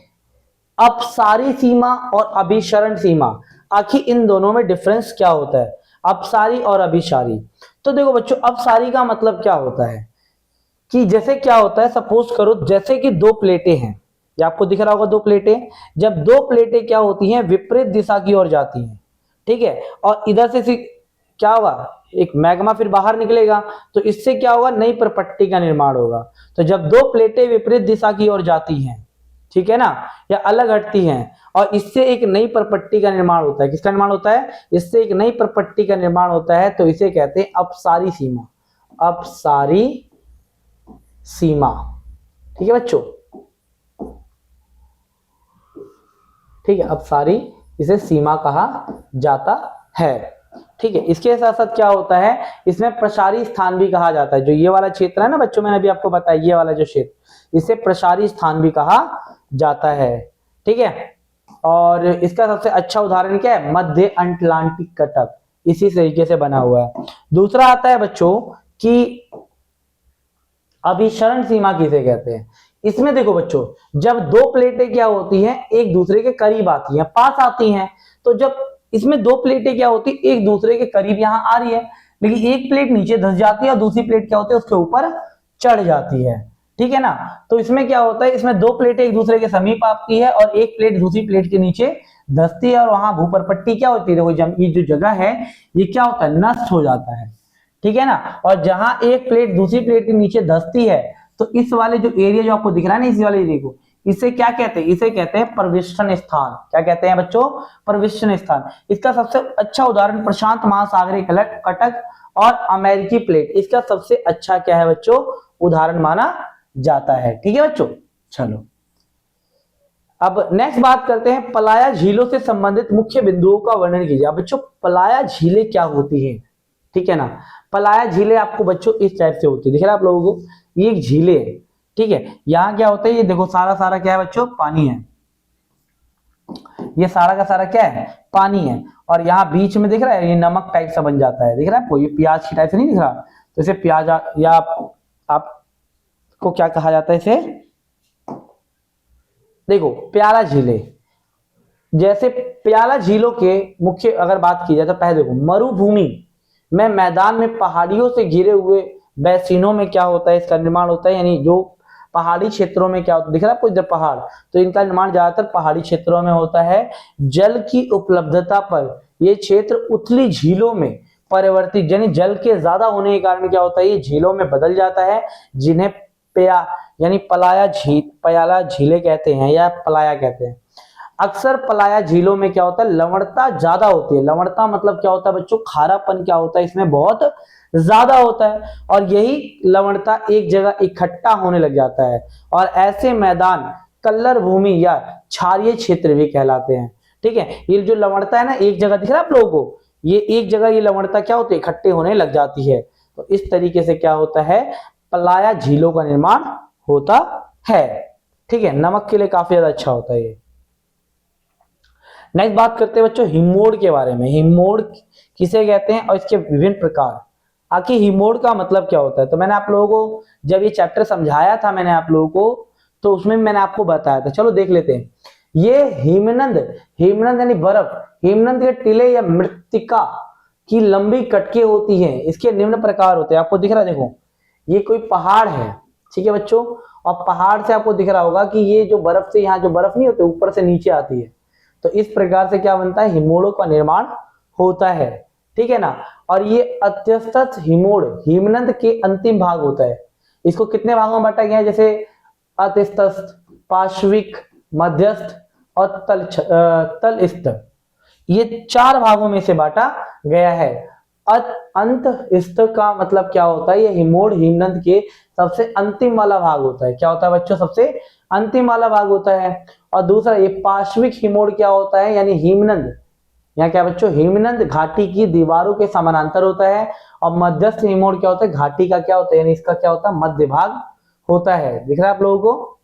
अपसारी सीमा और अभिसरण सीमा, आखिर इन दोनों में डिफरेंस क्या होता है, अपसारी और अभिसारी। तो देखो बच्चों, अपसारी का मतलब क्या होता है कि जैसे क्या होता है, सपोज करो जैसे कि दो प्लेटें हैं, ये आपको दिख रहा होगा दो प्लेटें, जब दो प्लेटें क्या होती हैं, विपरीत दिशा की ओर जाती हैं। ठीक है, और इधर से क्या होगा, एक मैग्मा फिर बाहर निकलेगा, तो इससे क्या होगा, नई परपट्टी का निर्माण होगा। तो जब दो प्लेटें विपरीत दिशा की ओर जाती हैं, ठीक है ना, या अलग हटती हैं, और इससे एक नई परपट्टी का निर्माण होता है, किसका निर्माण होता है, इससे एक नई परपट्टी का निर्माण होता है, तो इसे कहते हैं अपसारी सीमा। अपसारी सीमा। ठीक है बच्चों, ठीक है, अपसारी इसे सीमा कहा जाता है। ठीक है, इसके साथ साथ क्या होता है, इसमें प्रसारी स्थान भी कहा जाता है। जो ये वाला क्षेत्र है ना बच्चों, मैंने अभी आपको बताया, ये वाला जो क्षेत्र, इसे प्रसारी स्थान भी कहा जाता है। ठीक है, और इसका सबसे अच्छा उदाहरण क्या है, मध्य अटलांटिक कटक, इसी तरीके से बना हुआ है। दूसरा आता है बच्चों कि अभिसरण सीमा किसे कहते हैं। इसमें देखो बच्चों, जब दो प्लेटें क्या होती हैं, एक दूसरे के करीब आती हैं, पास आती हैं, तो जब इसमें दो प्लेटें क्या होती है, एक दूसरे के करीब यहां आ रही है, लेकिन एक प्लेट नीचे धंस जाती है और दूसरी प्लेट क्या होती है, उसके ऊपर चढ़ जाती है। ठीक है ना, तो इसमें क्या होता है, इसमें दो प्लेटें एक दूसरे के समीप आती है और एक प्लेट दूसरी प्लेट के नीचे धंसती है और वहां भूपरपट्टी क्या होती है, देखो ये जो जगह है ये क्या होता है, नष्ट हो जाता है। ठीक है ना। और जहां एक प्लेट दूसरी प्लेट के नीचे धंसती है तो इस वाले जो एरिया जो आपको दिख रहा है ना, इस वाले एरिया को, इसे क्या कहते हैं? इसे कहते हैं प्रविष्टन स्थान। क्या कहते हैं बच्चों? प्रविष्टन स्थान। इसका सबसे अच्छा उदाहरण प्रशांत महासागरीय कटक और अमेरिकी प्लेट, इसका सबसे अच्छा क्या है बच्चों? उदाहरण माना जाता है। ठीक है बच्चों, चलो अब नेक्स्ट बात करते हैं, पलाया झीलों से संबंधित मुख्य बिंदुओं का वर्णन कीजिए। अब बच्चों पलाया झीलें क्या होती हैं? ठीक है ना, पलाया झीलें आपको बच्चों इस टाइप से होती है, दिख रहा है आप लोगों को, ये एक झीलें है। ठीक है, यहाँ क्या होता है, ये देखो सारा सारा क्या है बच्चों? पानी है। ये सारा का सारा क्या है? पानी है। और यहाँ बीच में दिख रहा है, ये नमक टाइप सा बन जाता है, दिख रहा है आपको? ये प्याज की टाइप से नहीं दिख रहा? तो इसे प्याज या आपको क्या कहा जाता है इसे? देखो प्याला झीलें, जैसे प्याला झीलों के मुख्य अगर बात की जाए तो पहले देखो, मरुभूमि में मैदान में पहाड़ियों से घिरे हुए बैसिनों में क्या होता है? इसका निर्माण होता है, यानी जो पहाड़ी क्षेत्रों में क्या होता है, दिख रहा है आपको इधर पहाड़, तो इनका निर्माण ज्यादातर पहाड़ी क्षेत्रों में होता है। जल की उपलब्धता पर ये क्षेत्र उथली झीलों में परिवर्तित, यानी जल के ज्यादा होने के कारण क्या होता है? ये झीलों में बदल जाता है, जिन्हें यानी पयाला झीलें कहते हैं या पलाया कहते हैं। अक्सर पलाया झीलों में क्या होता है? लवणता ज्यादा होती है। लवणता मतलब क्या होता है बच्चों? खारापन क्या होता है इसमें? बहुत ज्यादा होता है। और यही लवणता एक जगह इकट्ठा होने लग जाता है और ऐसे मैदान कल्लर भूमि या क्षारीय क्षेत्र भी कहलाते हैं। ठीक है, ये जो लवणता है ना, एक जगह दिख रहा है आप लोगों को, ये एक जगह ये लवणता क्या होती है? इकट्ठे होने लग जाती है। तो इस तरीके से क्या होता है? पलाया झीलों का निर्माण होता है। ठीक है, नमक के लिए काफी ज्यादा अच्छा होता है ये। नेक्स्ट बात करते हैं बच्चों हिमोड़ के बारे में। हिमोड़ किसे कहते हैं और इसके विभिन्न प्रकार। आखिर हिमोड़ का मतलब क्या होता है? तो मैंने आप लोगों को जब ये चैप्टर समझाया था मैंने आप लोगों को, तो उसमें मैंने आपको बताया था। चलो देख लेते हैं। ये हिमनद, हिमनद यानी बर्फ, हिमनद के टीले या मृत्तिका की लंबी कटके होती है। इसके निम्न प्रकार होते हैं, आपको दिख रहा है, देखो ये कोई पहाड़ है। ठीक है बच्चों, और पहाड़ से आपको दिख रहा होगा कि ये जो बर्फ से, यहाँ जो बर्फ नहीं होती ऊपर से नीचे आती है, तो इस प्रकार से क्या बनता है? हिमोड़ों का निर्माण होता है। ठीक है ना, और ये अत्यस्त हिमोड़ हिमनद के अंतिम भाग होता है। इसको कितने भागों में बांटा गया है? जैसे अत्यस्त, पार्श्विक, मध्यस्थ और तलस्थ, ये 4 भागों में से बांटा गया है। अंतस्थ का मतलब क्या होता है? ये हिमोड़ हिमनद के सबसे अंतिम वाला भाग होता है। क्या होता है बच्चों? सबसे अंतिम वाला भाग होता है। और दूसरा ये पार्श्विक हिमोड़ क्या होता है? यानी हिमनद, यहाँ क्या बच्चों? हिमनद घाटी की दीवारों के समानांतर होता है। और मध्यस्थ हिमोड़ क्या होता है? घाटी का क्या होता है, यानी इसका क्या होता है? मध्य भाग होता है। दिख रहा है आप लोगों को?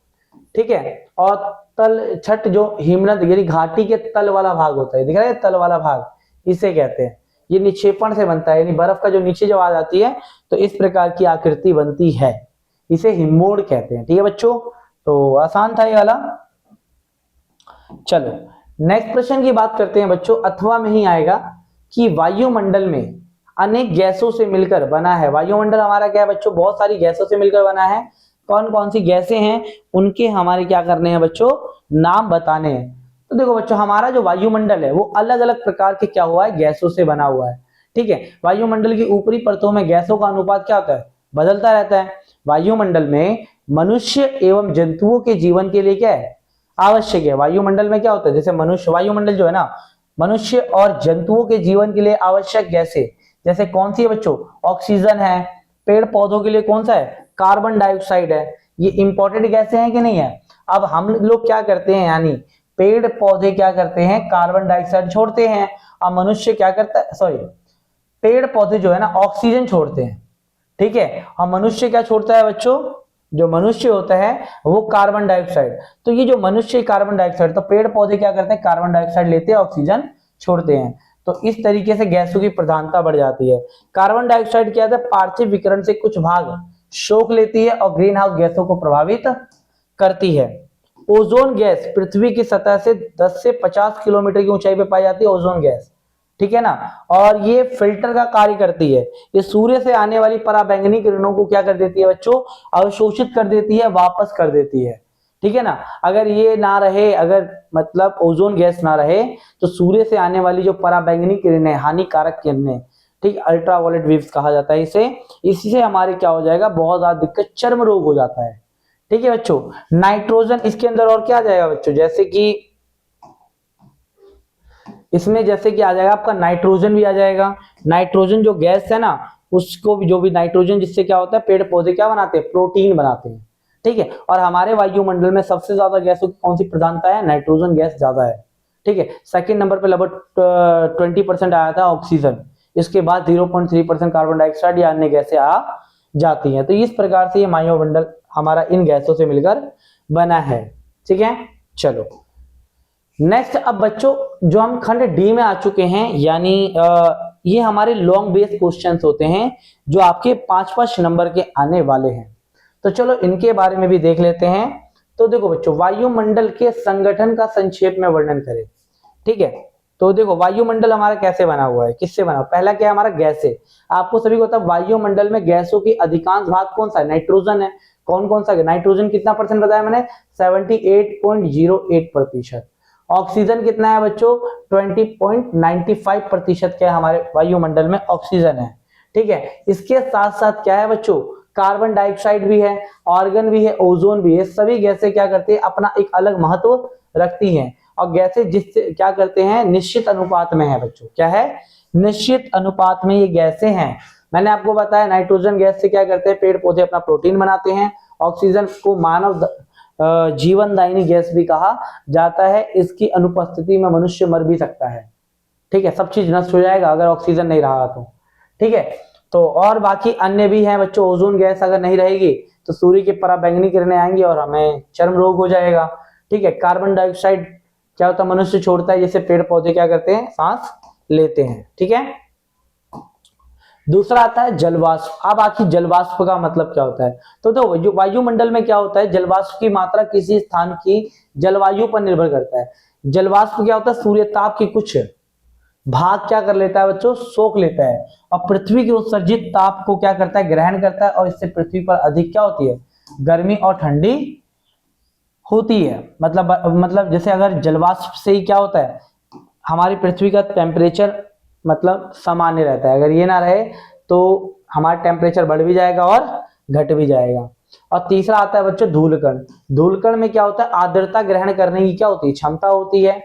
ठीक है, और तल छठ जो हिमनद यानी घाटी के तल वाला भाग होता है, दिख रहा है तल वाला भाग, इसे कहते हैं। ये निक्षेपण से बनता है, यानी बर्फ का जो नीचे जब आ जाती है तो इस प्रकार की आकृति बनती है, इसे हिमोड़ कहते हैं। ठीक है बच्चों, तो आसान था ये वाला। चलो नेक्स्ट प्रश्न की बात करते हैं बच्चों। अथवा में ही आएगा कि वायुमंडल में अनेक गैसों से मिलकर बना है। वायुमंडल हमारा क्या है बच्चों? बहुत सारी गैसों से मिलकर बना है। कौन कौन सी गैसें हैं उनके हमारे क्या करने हैं बच्चों? नाम बताने हैं। तो देखो बच्चों, हमारा जो वायुमंडल है वो अलग अलग प्रकार के क्या हुआ है? गैसों से बना हुआ है। ठीक है, वायुमंडल की ऊपरी परतों में गैसों का अनुपात क्या होता है? बदलता रहता है। वायुमंडल में मनुष्य एवं जंतुओं के जीवन के लिए क्या है? आवश्यक है। वायुमंडल में क्या होता है? जैसे मनुष्य, वायुमंडल जो है ना, मनुष्य और जंतुओं के जीवन के लिए आवश्यक गैसें जैसे कौन सी है बच्चों? ऑक्सीजन है। पेड़ पौधों के लिए कौन सा है? कार्बन डाइऑक्साइड है। ये इंपॉर्टेंट गैसें हैं कि नहीं है? अब हम लोग क्या करते हैं, यानी पेड़ पौधे क्या करते हैं? कार्बन डाइऑक्साइड छोड़ते हैं। और मनुष्य क्या करता है? सॉरी, पेड़ पौधे जो है ना ऑक्सीजन छोड़ते हैं। ठीक है, और मनुष्य क्या छोड़ता है बच्चों? जो मनुष्य होता है वो कार्बन डाइऑक्साइड। तो ये जो मनुष्य कार्बन डाइऑक्साइड, तो पेड़ पौधे क्या करते हैं? कार्बन डाइऑक्साइड लेते हैं, ऑक्सीजन छोड़ते हैं। तो इस तरीके से गैसों की प्रधानता बढ़ जाती है। कार्बन डाइऑक्साइड क्या है? पार्थिव विकिरण से कुछ भाग शोक लेती है और ग्रीन हाउस गैसों को प्रभावित करती है। ओजोन गैस पृथ्वी की सतह से 10 से 50 किलोमीटर की ऊंचाई पर पाई जाती है, ओजोन गैस। ठीक है ना, और ये फिल्टर का कार्य करती है। ये सूर्य से आने वाली पराबैंगनी किरणों को क्या कर देती है बच्चों? अवशोषित कर देती है, वापस कर देती है। ठीक है ना, अगर ये ना रहे, अगर मतलब ओजोन गैस ना रहे, तो सूर्य से आने वाली जो पराबैंगनी किरणें, हानिकारक किरणें, ठीक है, अल्ट्रावायलेट वेव्स कहा जाता है इसे। इसी से हमारे क्या हो जाएगा, बहुत ज्यादा दिक्कत, चर्म रोग हो जाता है। ठीक है बच्चों, नाइट्रोजन इसके अंदर और क्या आ जाएगा बच्चों, जैसे कि इसमें जैसे कि आ जाएगा आपका नाइट्रोजन भी आ जाएगा। नाइट्रोजन जो गैस है ना, उसको भी, जो भी नाइट्रोजन, जिससे क्या होता है, पेड़ पौधे क्या बनाते हैं, प्रोटीन बनाते हैं। ठीक है, और हमारे वायुमंडल में सबसे ज्यादा गैसों की कौन सी प्रधानता है, नाइट्रोजन गैस ज्यादा है। ठीक है, सेकंड नंबर पे लगभग 20% आया था ऑक्सीजन, इसके बाद 0.3% कार्बन डाइऑक्साइड या अन्य गैसें आ जाती हैं। तो इस प्रकार से ये वायुमंडल हमारा इन गैसों से मिलकर बना है। ठीक है, चलो नेक्स्ट। अब बच्चों जो हम खंड डी में आ चुके हैं, यानी ये हमारे लॉन्ग बेस क्वेश्चंस होते हैं जो आपके 5-5 नंबर के आने वाले हैं। तो चलो इनके बारे में भी देख लेते हैं। तो देखो बच्चों, वायुमंडल के संगठन का संक्षेप में वर्णन करें। ठीक है, तो देखो वायुमंडल हमारा कैसे बना हुआ है, किससे बना, पहला क्या है हमारा, गैस है। आपको सभी को पता है वायुमंडल में गैसों की अधिकांश भाग कौन सा है, नाइट्रोजन है। कौन कौन सा है, नाइट्रोजन कितना परसेंट बताया मैंने, 78.08%। ऑक्सीजन कितना है बच्चों, 20.95% क्या है हमारे वायुमंडल में ऑक्सीजन है। ठीक है, इसके साथ साथ क्या है बच्चों, कार्बन डाइऑक्साइड भी है, ऑर्गन भी है, ओजोन भी है। सभी गैसें क्या करती है, अपना एक अलग महत्व रखती हैं, और गैसें जिससे क्या करते हैं, निश्चित अनुपात में है बच्चों, क्या है, निश्चित अनुपात में ये गैसें हैं। मैंने आपको बताया नाइट्रोजन गैस से क्या करते हैं, पेड़ पौधे अपना प्रोटीन बनाते हैं। ऑक्सीजन को मानव जीवनदायिनी गैस भी कहा जाता है, इसकी अनुपस्थिति में मनुष्य मर भी सकता है। ठीक है, सब चीज नष्ट हो जाएगा अगर ऑक्सीजन नहीं रहा तो। ठीक है, तो और बाकी अन्य भी हैं बच्चों। ओजोन गैस अगर नहीं रहेगी तो सूर्य की पराबैंगनी किरणें आएंगी और हमें चर्म रोग हो जाएगा। ठीक है, कार्बन डाइऑक्साइड क्या होता है, मनुष्य छोड़ता है, जिससे पेड़ पौधे क्या करते हैं, सांस लेते हैं। ठीक है, दूसरा आता है जलवाष्प। अब आखिर जलवाष्प का मतलब क्या होता है, तो जो वायुमंडल में क्या होता है, जलवाष्प की मात्रा किसी स्थान की जलवायु पर निर्भर करता है। जलवाष्प क्या होता है, सूर्य ताप की कुछ भाग क्या कर लेता है बच्चों, सोख लेता है, और पृथ्वी के उत्सर्जित ताप को क्या करता है, ग्रहण करता है, और इससे पृथ्वी पर अधिक क्या होती है, गर्मी और ठंडी होती है। मतलब जैसे अगर जलवाष्प से ही क्या होता है, हमारी पृथ्वी का टेम्परेचर मतलब सामान्य रहता है, अगर ये ना रहे तो हमारा टेम्परेचर बढ़ भी जाएगा और घट भी जाएगा। और तीसरा आता है बच्चों धूलकण। धूलकण में क्या होता है, आर्द्रता ग्रहण करने की क्या होती है, क्षमता होती है।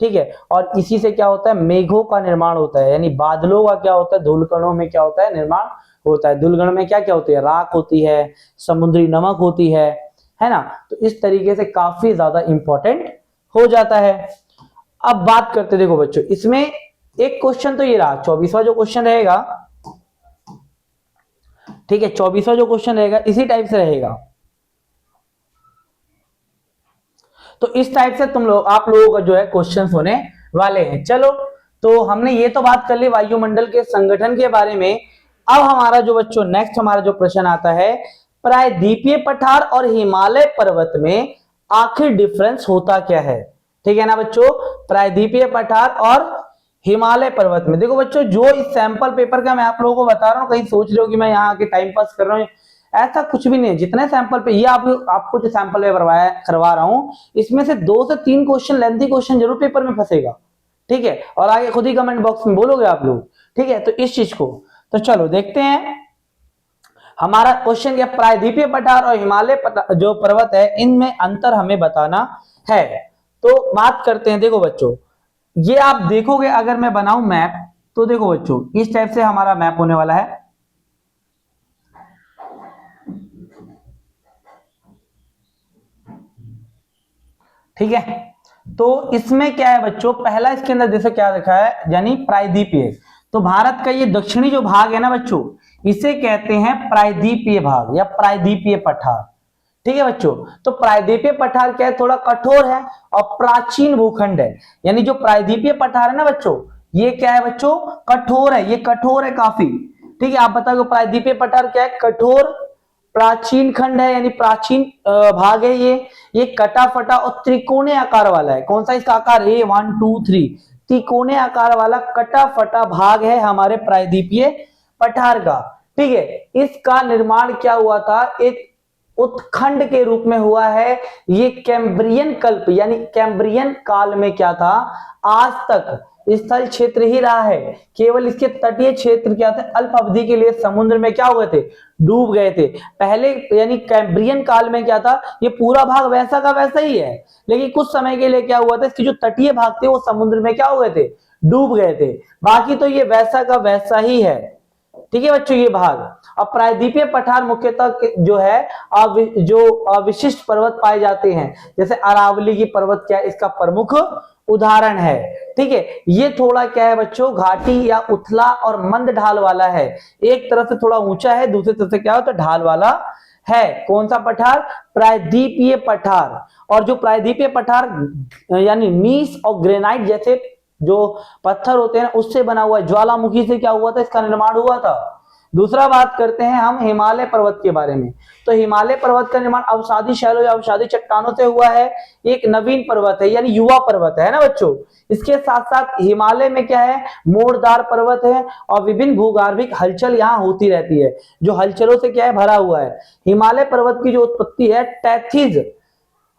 ठीक है, और इसी से क्या होता है, मेघों का निर्माण होता है, यानी बादलों का क्या होता है, धूलकणों में क्या होता है, निर्माण होता है। धूलकण में क्या क्या होती है, राख होती है, समुद्री नमक होती है ना। तो इस तरीके से काफी ज्यादा इंपॉर्टेंट हो जाता है। अब बात करते देखो बच्चों, इसमें एक क्वेश्चन तो ये रहा, 24वां जो क्वेश्चन रहेगा, ठीक है, 24वां जो क्वेश्चन रहेगा इसी टाइप से रहेगा। तो इस टाइप से आप लोगों का जो है क्वेश्चन होने वाले हैं। चलो, तो हमने ये तो बात कर ली वायुमंडल के संगठन के बारे में। अब हमारा जो बच्चों नेक्स्ट हमारा जो प्रश्न आता है, प्रायद्वीपीय पठार और हिमालय पर्वत में आखिर डिफरेंस होता क्या है। ठीक है ना बच्चों, प्रायद्वीपीय पठार और हिमालय पर्वत में। देखो बच्चों, जो इस सैंपल पेपर का मैं आप लोगों को बता रहा हूं, कहीं सोच रहे हो कि मैं यहाँ आके टाइम पास कर रहा हूँ, ऐसा कुछ भी नहीं। जितने सैंपल पे ये आपको जो सैंपल पेपर करवा रहा हूं, इसमें से 2 से 3 क्वेश्चन, लेंथी क्वेश्चन जरूर पेपर में फंसेगा। ठीक है, और आगे खुद ही कमेंट बॉक्स में बोलोगे आप लोग। ठीक है, तो इस चीज को तो चलो देखते हैं। हमारा क्वेश्चन क्या, प्रायद्वीपीय पठार और हिमालय जो पर्वत है, इनमें अंतर हमें बताना है। तो बात करते हैं। देखो बच्चों, ये आप देखोगे अगर मैं बनाऊं मैप, तो देखो बच्चों इस टाइप से हमारा मैप होने वाला है। ठीक है, तो इसमें क्या है बच्चों, पहला इसके अंदर जैसे क्या लिखा है, यानी प्रायद्वीपीय। तो भारत का ये दक्षिणी जो भाग है ना बच्चों, इसे कहते हैं प्रायद्वीपीय भाग या प्रायद्वीपीय पठार। ठीक है बच्चों, तो प्रायद्वीपीय पठार क्या है, थोड़ा कठोर है और प्राचीन भूखंड है। यानी जो प्रायद्वीपीय पठार है ना बच्चों, ये क्या है बच्चों, कठोर है, ये कठोर है काफी। ठीक है, आप बताओ प्रायद्वीपीय पठार क्या है, कठोर प्राचीन खंड है, यानी प्राचीन भाग है। ये कटा फटा और त्रिकोणीय आकार वाला है। कौन सा इसका आकार है, 1 2 3 त्रिकोणीय आकार वाला कटा फटा भाग है हमारे प्रायद्वीपीय पठार का। ठीक है, इसका निर्माण क्या हुआ था, एक उत्खंड के रूप में हुआ है। ये कैम्ब्रियन कल्प यानी कैम्ब्रियन काल में क्या था, आज तक स्थल क्षेत्र ही रहा है। केवल इसके तटीय क्षेत्र क्या थे, अल्प अवधि के लिए समुद्र में क्या हो गए थे, डूब गए थे। पहले यानी कैम्ब्रियन काल में क्या था, ये पूरा भाग वैसा का वैसा ही है, लेकिन कुछ समय के लिए क्या हुआ था, इसके जो तटीय भाग थे वो समुद्र में क्या हो गए थे, डूब गए थे। बाकी तो ये वैसा का वैसा ही है। ठीक है बच्चों, ये भाग। अब प्रायद्वीपीय पठार मुख्यतः जो है जो अविशिष्ट पर्वत पाए जाते हैं, जैसे अरावली की पर्वत क्या है, इसका प्रमुख उदाहरण है। ठीक है, ये थोड़ा क्या है बच्चों, घाटी या उथला और मंद ढाल वाला है। एक तरफ से थोड़ा ऊंचा है, दूसरी तरफ से क्या होता है, ढाल वाला है। कौन सा पठार, प्रायद्वीपीय पठार। और जो प्रायद्वीपीय पठार यानी मीस और ग्रेनाइट जैसे जो पत्थर होते हैं उससे बना हुआ है। ज्वालामुखी से क्या हुआ था, इसका निर्माण हुआ था। दूसरा बात करते हैं हम हिमालय पर्वत के बारे में। तो हिमालय पर्वत का निर्माण अवसादी शैलों या अवसादी चट्टानों से हुआ है। एक नवीन पर्वत है यानी युवा पर्वत है ना बच्चों। इसके साथ साथ हिमालय में क्या है, मोड़दार पर्वत है और विभिन्न भूगर्भिक हलचल यहाँ होती रहती है, जो हलचलों से क्या है, भरा हुआ है। हिमालय पर्वत की जो उत्पत्ति है टैथिस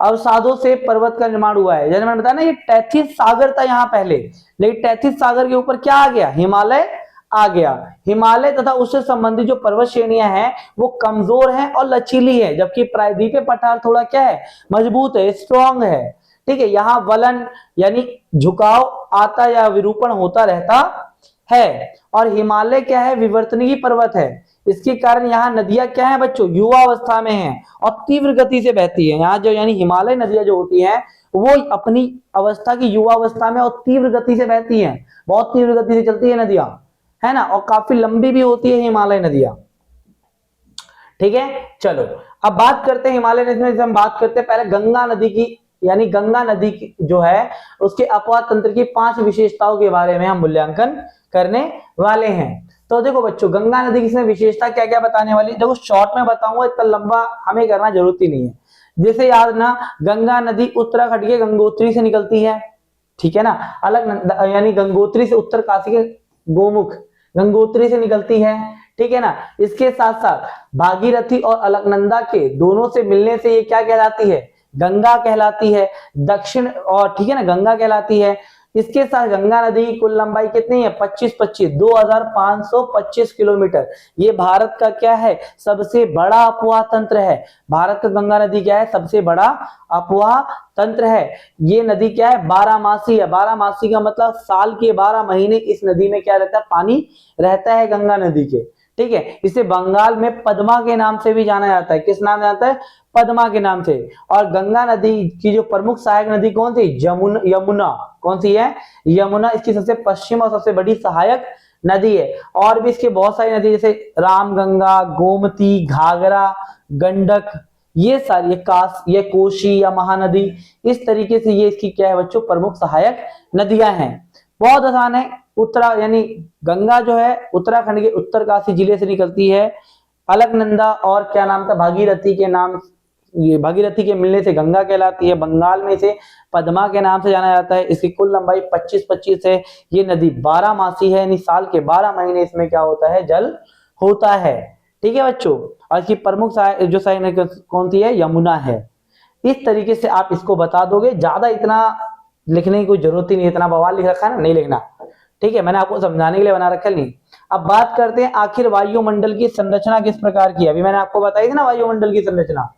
अवसादों से पर्वत का निर्माण हुआ है। जैसे मैंने बताया ना, ये टैथिस सागर था यहाँ पहले, लेकिन टैथिस सागर के ऊपर क्या आ गया, हिमालय आ गया। हिमालय तथा उससे संबंधित जो पर्वत श्रेणियां हैं वो कमजोर हैं और लचीली है, जबकि प्रायद्वीपीय पठार थोड़ा क्या है, मजबूत है, स्ट्रॉन्ग है। ठीक है, यहाँ वलन यानी झुकाव आता या विरूपण होता रहता है। और हिमालय क्या है, विवर्तनिकी पर्वत है। इसके कारण यहाँ नदियां क्या है बच्चों, युवा अवस्था में हैं और तीव्र गति से बहती है। यहाँ जो यानी हिमालय नदियां जो होती हैं वो अपनी अवस्था की युवा अवस्था में और तीव्र गति से बहती हैं, बहुत तीव्र गति से चलती है नदियां, है ना, और काफी लंबी भी होती है हिमालय नदियां। ठीक है, चलो अब बात करते हैं हिमालय नदी में। हम बात करते हैं पहले गंगा नदी की, यानी गंगा नदी की जो है उसके अपवाह तंत्र की 5 विशेषताओं के बारे में हम मूल्यांकन करने वाले हैं। तो देखो बच्चों, गंगा नदी की विशेषता क्या क्या बताने वाली, देखो शॉर्ट में बताऊंगा, इतना लंबा हमें करना जरूरत ही नहीं है। जैसे याद ना, गंगा नदी उत्तराखंड के गंगोत्री से निकलती है, ठीक है ना, अलग यानी गंगोत्री से उत्तरकाशी के गोमुख गंगोत्री से निकलती है, ठीक है ना। इसके साथ साथ भागीरथी और अलकनंदा के दोनों से मिलने से ये क्या कहलाती है, गंगा कहलाती है। दक्षिण और ठीक है ना, गंगा कहलाती है। इसके साथ गंगा नदी की कुल लंबाई कितनी है, 2525 किलोमीटर। ये भारत का क्या है, सबसे बड़ा अपवाह तंत्र है। भारत का गंगा नदी क्या है, सबसे बड़ा अपवाह तंत्र है। ये नदी क्या है, 12मासी है। 12मासी का मतलब साल के 12 महीने इस नदी में क्या रहता है, पानी रहता है गंगा नदी के। ठीक है, इसे बंगाल में पद्मा के नाम से भी जाना जाता है। किस नाम जाता है, पद्मा के नाम से। और गंगा नदी की जो प्रमुख सहायक नदी कौन सी, यमुना। कौन सी है, यमुना इसकी सबसे पश्चिम और सबसे बड़ी सहायक नदी है। और भी इसके बहुत सारी नदी जैसे रामगंगा, गोमती, घाघरा, गंडक, ये सारी, ये कोशी या महानदी, इस तरीके से ये इसकी क्या है बच्चों, प्रमुख सहायक नदियां हैं। बहुत आसान है। यानी गंगा जो है उत्तराखंड के उत्तरकाशी जिले से निकलती है। अलकनंदा और क्या नाम था, भागीरथी के नाम, ये भागीरथी के मिलने से गंगा कहलाती है। बंगाल में इसे पद्मा के नाम से जाना जाता है। इसकी कुल लंबाई 2525 है। ये नदी 12मासी है, यानी साल के 12 महीने इसमें क्या होता है, जल होता है। ठीक है बच्चों, और इसकी प्रमुख जो सहायक कौन सी है, यमुना है। इस तरीके से आप इसको बता दोगे, ज्यादा इतना लिखने की कोई जरूरत ही नहीं। इतना बवाल लिख रखा है ना, नहीं लिखना। ठीक है, मैंने आपको समझाने के लिए बना रखा नहीं। अब बात करते हैं आखिर वायुमंडल की संरचना किस प्रकार की है। अभी मैंने आपको बताई थी ना वायुमंडल की संरचना।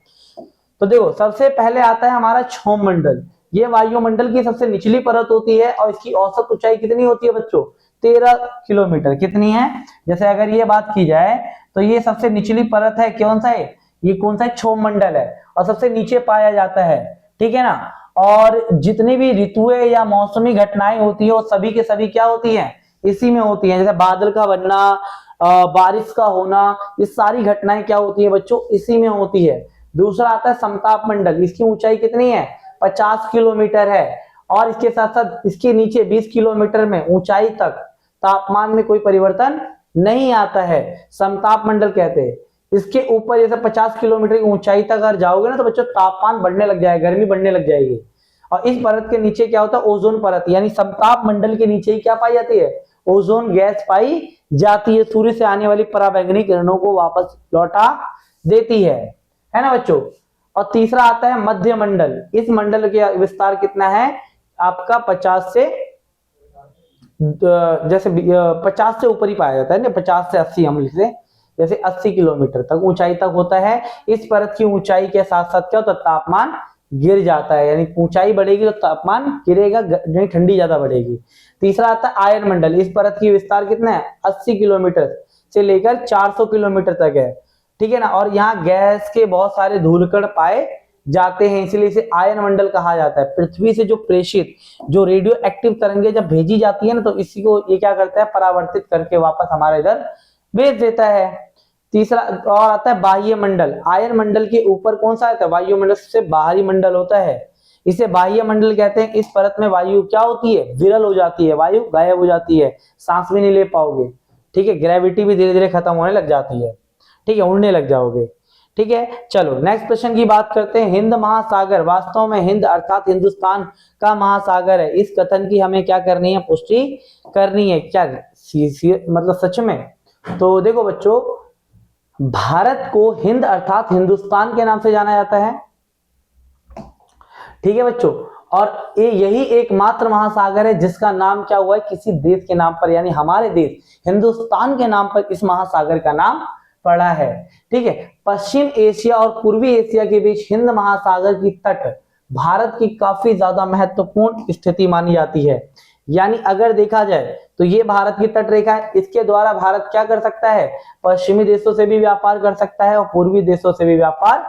तो देखो, सबसे पहले आता है हमारा क्षोभ मंडल। ये वायुमंडल की सबसे निचली परत होती है और इसकी औसत ऊंचाई कितनी होती है बच्चों, 13 किलोमीटर। कितनी है, जैसे अगर ये बात की जाए तो ये सबसे निचली परत है। कौन सा है ये, कौन सा क्षोभ मंडल है, और सबसे नीचे पाया जाता है। ठीक है ना। और जितनी भी ऋतुएं या मौसमी घटनाएं होती है वो सभी के सभी क्या होती हैं, इसी में होती हैं। जैसे बादल का बनना, बारिश का होना, ये सारी घटनाएं क्या होती है बच्चों, इसी में होती है। दूसरा आता है समताप मंडल। इसकी ऊंचाई कितनी है, 50 किलोमीटर है। और इसके साथ साथ इसके नीचे 20 किलोमीटर में ऊंचाई तक तापमान में कोई परिवर्तन नहीं आता है, समताप मंडल कहते हैं। इसके ऊपर जैसे 50 किलोमीटर की ऊंचाई तक अगर जाओगे ना तो बच्चों तापमान बढ़ने लग जाएगा, गर्मी बढ़ने लग जाएगी। और इस परत के नीचे क्या होता है, ओजोन परत, यानी समताप मंडल के नीचे ही क्या पाई जाती है, ओजोन गैस पाई जाती है। सूर्य से आने वाली पराबैंगनी किरणों को वापस लौटा देती है ना बच्चों। और तीसरा आता है मध्य मंडल। इस मंडल का विस्तार कितना है आपका, 50 से जैसे 50 से ऊपर ही पाया जाता है ना, 50 से 80 हम लिखते हैं, जैसे 80 किलोमीटर तक ऊंचाई तक होता है। इस परत की ऊंचाई के साथ साथ क्या होता है, तापमान गिर जाता है, यानी ऊंचाई बढ़ेगी तो तापमान गिरेगा, यानी ठंडी ज्यादा बढ़ेगी। तीसरा आता है आयन मंडल। इस परत की विस्तार कितना है, 80 किलोमीटर से लेकर 400 किलोमीटर तक है, ठीक है ना। और यहाँ गैस के बहुत सारे धूलकण पाए जाते हैं, इसलिए इसे आयन मंडल कहा जाता है। पृथ्वी से जो प्रेषित जो रेडियो एक्टिव तरंगे जब भेजी जाती है ना, तो इसी को ये क्या करता है, परावर्तित करके वापस हमारे इधर भेज देता है। तीसरा और आता है बाह्य मंडल। आयन मंडल के ऊपर कौन सा आता है, वायुमंडल से बाहरी मंडल होता है, इसे बाह्य मंडल कहते हैं। इस परत में वायु क्या होती है, विरल हो जाती है, वायु गायब हो जाती है, सांस भी नहीं ले पाओगे, ठीक है। ग्रेविटी भी धीरे धीरे खत्म होने लग जाती है, ठीक है, उड़ने लग जाओगे, ठीक है। चलो नेक्स्ट क्वेश्चन की बात करते हैं। हिंद महासागर वास्तव में हिंद अर्थात हिंदुस्तान का महासागर है, इस कथन की हमें क्या करनी है, पुष्टि करनी है। क्या मतलब सच में? तो देखो बच्चों, भारत को हिंद अर्थात हिंदुस्तान के नाम से जाना जाता है, ठीक है बच्चों। और यही एकमात्र महासागर है जिसका नाम क्या हुआ है, किसी देश के नाम पर, यानी हमारे देश हिंदुस्तान के नाम पर इस महासागर का नाम पड़ा है, ठीक है। पश्चिम एशिया और पूर्वी एशिया के बीच हिंद महासागर की तट भारत की काफी ज्यादा महत्वपूर्ण स्थिति मानी जाती है। यानी अगर देखा जाए तो ये भारत की तट रेखा है, इसके द्वारा भारत क्या कर सकता है, पश्चिमी देशों से भी व्यापार कर सकता है और पूर्वी देशों से भी व्यापार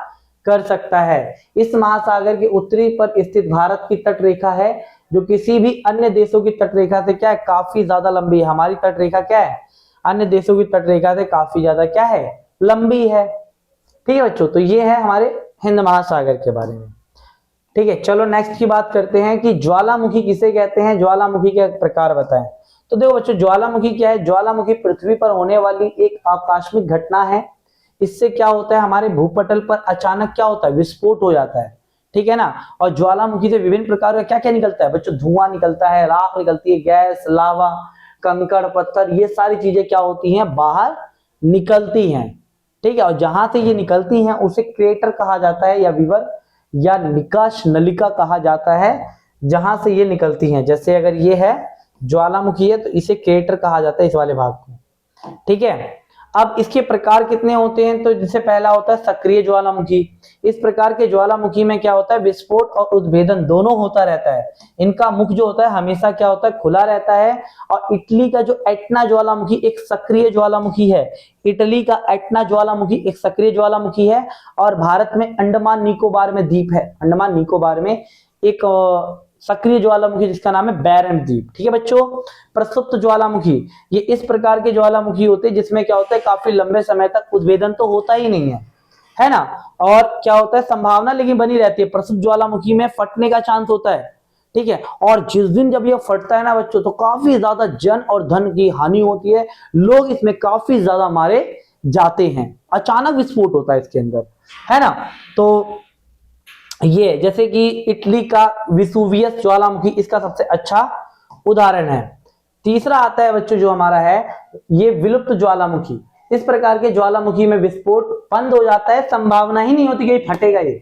कर सकता है। इस महासागर के उत्तरी पर स्थित भारत की तट रेखा है, जो किसी भी अन्य देशों की तट रेखा से क्या है, काफी ज्यादा लंबी है। हमारी तट रेखा क्या है, अन्य देशों की तट रेखा से काफी ज्यादा क्या है, लंबी है, ठीक है बच्चों। तो ये है हमारे हिंद महासागर के बारे में, ठीक है। चलो नेक्स्ट की बात करते हैं कि ज्वालामुखी किसे कहते हैं, ज्वालामुखी के प्रकार बताएं। तो देखो बच्चों, ज्वालामुखी क्या है, ज्वालामुखी पृथ्वी पर होने वाली एक आकस्मिक घटना है। इससे क्या होता है, हमारे भूपटल पर अचानक क्या होता है, विस्फोट हो जाता है, ठीक है ना। और ज्वालामुखी से विभिन्न प्रकार का क्या क्या निकलता है बच्चों, धुआं निकलता है, राख निकलती है, गैस, लावा, कंकड़, पत्थर, ये सारी चीजें क्या होती हैं, बाहर निकलती हैं, ठीक है। और जहां से ये निकलती हैं उसे क्रेटर कहा जाता है, या विवर या निकाश नलिका कहा जाता है, जहां से ये निकलती हैं। जैसे अगर ये है ज्वालामुखी है तो इसे क्रेटर कहा जाता है, इस वाले भाग को, ठीक है। अब इसके प्रकार कितने होते हैं, तो जिससे पहला होता है सक्रिय ज्वालामुखी। इस प्रकार के ज्वालामुखी में क्या होता है, विस्फोट और उद्भेदन दोनों होता रहता है। इनका मुख जो होता है हमेशा क्या होता है, खुला रहता है। और इटली का जो एटना ज्वालामुखी एक सक्रिय ज्वालामुखी है, इटली का एटना ज्वालामुखी एक सक्रिय ज्वालामुखी है। और भारत में अंडमान निकोबार में द्वीप है, अंडमान निकोबार में एक सक्रिय ज्वालामुखी जिसका नाम है बैरन द्वीप, ठीक है बच्चों। प्रसुप्त ज्वालामुखी, ये इस प्रकार के ज्वालामुखी होते हैं जिसमें क्या होता है, काफी लंबे समय तक उद्भेदन तो होता ही नहीं है ना। और क्या होता है, संभावना लेकिन बनी रहती है, प्रसुप्त ज्वालामुखी में फटने का चांस होता है, ठीक है। और जिस दिन जब ये फटता है ना बच्चों, तो काफी ज्यादा जन और धन की हानि होती है, लोग इसमें काफी ज्यादा मारे जाते हैं, अचानक विस्फोट होता है इसके अंदर, है ना। तो ये जैसे कि इटली का विसुवियस ज्वालामुखी इसका सबसे अच्छा उदाहरण है। तीसरा आता है बच्चों जो हमारा है, ये विलुप्त ज्वालामुखी। इस प्रकार के ज्वालामुखी में विस्फोट बंद हो जाता है, संभावना ही नहीं होती कि फटेगा ये,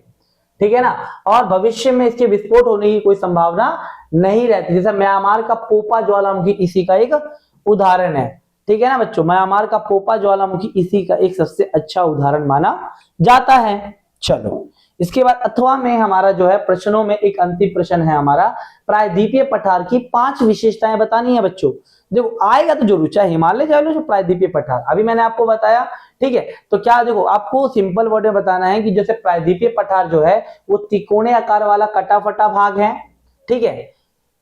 ठीक है ना। और भविष्य में इसके विस्फोट होने की कोई संभावना नहीं रहती। जैसे म्यांमार का पोपा ज्वालामुखी इसी का एक उदाहरण है, ठीक है ना बच्चों। म्यांमार का पोपा ज्वालामुखी इसी का एक सबसे अच्छा उदाहरण माना जाता है। चलो इसके बाद अथवा में हमारा जो है प्रश्नों में एक अंतिम प्रश्न है हमारा, प्रायद्वीपीय पठार की 5 विशेषताएं बतानी है बच्चों। देखो आएगा तो जरूर, चाहे हिमालय चाहे लो, प्रायद्वीपीय पठार अभी मैंने आपको बताया, ठीक है। तो क्या देखो आपको सिंपल वर्ड में बताना है कि जैसे प्रायद्वीपीय पठार जो है वो त्रिकोणीय आकार वाला कटा फटा भाग है, ठीक है,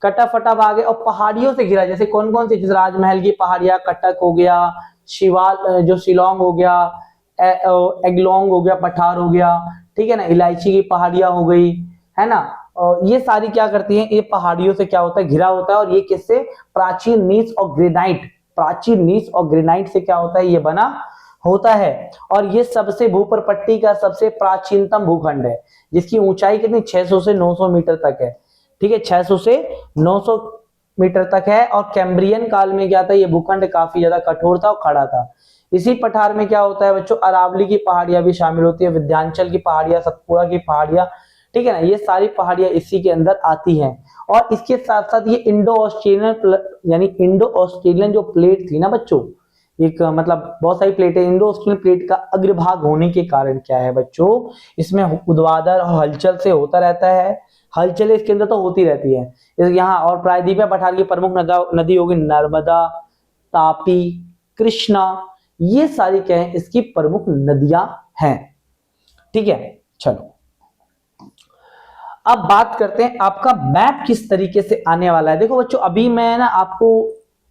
कटा फटा भाग है और पहाड़ियों से घिरा। जैसे कौन कौन सी, जैसे राजमहल की पहाड़ियां, कटक हो गया, शिवाल जो शिलोंग हो गया, एग्लोंग हो गया, पठार हो गया, ठीक है ना, इलायची की पहाड़ियां हो गई, है ना। और ये सारी क्या करती हैं, ये पहाड़ियों से क्या होता है, घिरा होता है। और ये किससे, प्राचीन नीस और ग्रेनाइट, प्राचीन नीस और ग्रेनाइट से क्या होता है, ये बना होता है। और ये सबसे भूपर पट्टी का सबसे प्राचीनतम भूखंड है, जिसकी ऊंचाई कितनी 600 से 900 मीटर तक है, ठीक है, 600 से 900 मीटर तक है। और कैम्ब्रियन काल में क्या था, ये भूखंड काफी ज्यादा कठोर था और खड़ा था। इसी पठार में क्या होता है बच्चों, अरावली की पहाड़ियां भी शामिल होती है, विंध्याचल की पहाड़ियां, सतपुड़ा की पहाड़ियां, ठीक है ना, ये सारी पहाड़ियां इसी के अंदर आती हैं। और इसके साथ साथ ये इंडो ऑस्ट्रेलियन यानी इंडो ऑस्ट्रेलियन जो प्लेट थी ना बच्चों, एक मतलब बहुत सारी प्लेटें, इंडो ऑस्ट्रेलियन प्लेट का अग्रभाग होने के कारण क्या है बच्चों, इसमें ऊर्ध्वाधर और हलचल से होता रहता है, हलचल इसके अंदर तो होती रहती है यहाँ। और प्रायद्वीपीय पठार की प्रमुख नदी होगी नर्मदा, तापी, कृष्णा, ये सारी क्या है इसकी प्रमुख नदियां हैं। ठीक है, चलो अब बात करते हैं आपका मैप किस तरीके से आने वाला है। देखो बच्चों, अभी मैं ना आपको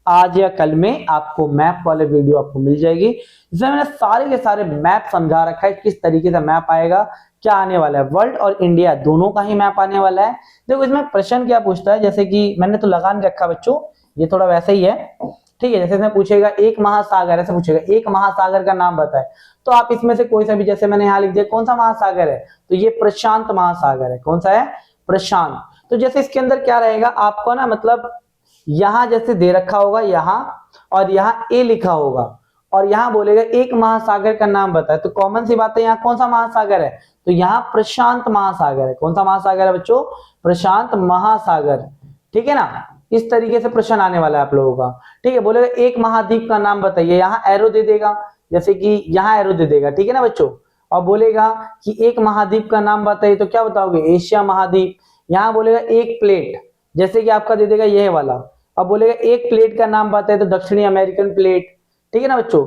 आज या कल में आपको मैप वाले वीडियो आपको मिल जाएगी, इसमें मैंने सारे के सारे मैप समझा रखा है किस तरीके से मैप आएगा, क्या आने वाला है। वर्ल्ड और इंडिया दोनों का ही मैप आने वाला है। देखो इसमें प्रश्न क्या पूछता है, जैसे कि मैंने तो लगा नहीं रखा बच्चों, ये थोड़ा वैसे ही है। ठीक है, जैसे इसमें पूछेगा एक महासागर, ऐसे पूछेगा एक महासागर का नाम बताए, तो आप इसमें से कोई सा भी, जैसे मैंने यहाँ लिख दिया कौन सा महासागर है, तो ये प्रशांत महासागर है। कौन सा है? प्रशांत। तो जैसे इसके अंदर क्या रहेगा आपको ना, मतलब यहां जैसे दे रखा होगा यहां, और यहाँ ए लिखा होगा, और यहाँ बोलेगा एक महासागर का नाम बताए, तो कॉमन सी बात है यहाँ कौन सा महासागर है, तो यहाँ प्रशांत महासागर है। कौन सा महासागर है बच्चों? प्रशांत महासागर। ठीक है ना, इस तरीके से प्रश्न आने वाला है आप लोगों का। ठीक है, बोलेगा एक महाद्वीप का नाम बताइए, यहाँ एरो दे देगा, जैसे कि यहाँ एरो दे देगा। ठीक है ना बच्चों, और बोलेगा कि एक महाद्वीप का नाम बताइए, तो क्या बताओगे? एशिया महाद्वीप। यहाँ बोलेगा एक प्लेट, जैसे कि आपका दे देगा यह वाला। अब बोलेगा एक प्लेट का नाम बताइए, तो दक्षिणी अमेरिकन प्लेट। ठीक है ना बच्चों,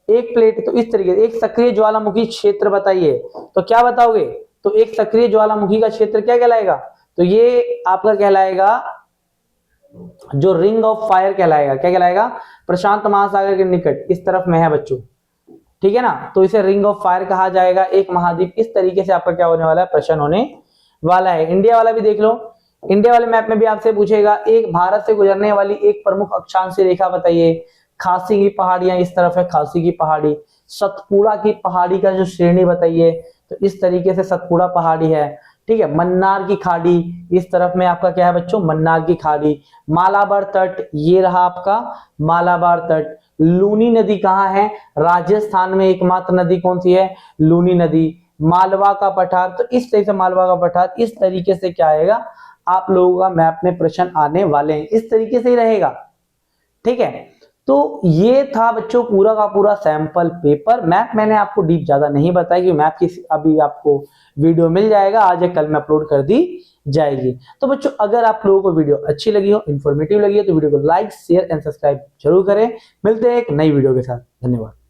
एक प्लेट, तो इस तरीके से। एक सक्रिय ज्वालामुखी क्षेत्र बताइए, तो क्या बताओगे? तो एक सक्रिय ज्वालामुखी का क्षेत्र क्या कहलाएगा? तो ये आपका कहलाएगा जो रिंग ऑफ फायर कहलाएगा। क्या कहलाएगा? प्रशांत महासागर के निकट इस तरफ में है बच्चों। ठीक है ना, तो इसे रिंग ऑफ फायर कहा जाएगा, एक महाद्वीप। इस तरीके से आपका क्या होने वाला है? प्रश्न होने वाला है। इंडिया वाला भी देख लो, इंडिया वाले मैप में भी आपसे पूछेगा एक भारत से गुजरने वाली एक प्रमुख अक्षांशीय रेखा बताइए। खासी की पहाड़ियां इस तरफ है, खासी की पहाड़ी। सतपुड़ा की पहाड़ी का जो श्रेणी बताइए, तो इस तरीके से सतपुड़ा पहाड़ी है। ठीक है, मन्नार की खाड़ी इस तरफ में आपका क्या है बच्चों? मन्नार की खाड़ी। मालाबार तट, ये रहा आपका मालाबार तट। लूनी नदी कहाँ है? राजस्थान में एकमात्र नदी कौन सी है? लूनी नदी। मालवा का पठार, तो इस तरीके से मालवा का पठार, इस तरीके से क्या आएगा आप लोगों का मैप में प्रश्न आने वाले हैं, इस तरीके से ही रहेगा। ठीक है, तो ये था बच्चों पूरा का पूरा सैंपल पेपर। मैप मैंने आपको डीप ज्यादा नहीं बताया कि मैप की अभी आपको वीडियो मिल जाएगा, आज या कल में अपलोड कर दी जाएगी। तो बच्चों अगर आप लोगों को वीडियो अच्छी लगी हो, इंफॉर्मेटिव लगी हो, तो वीडियो को लाइक, शेयर एंड सब्सक्राइब जरूर करें। मिलते हैं एक नई वीडियो के साथ। धन्यवाद।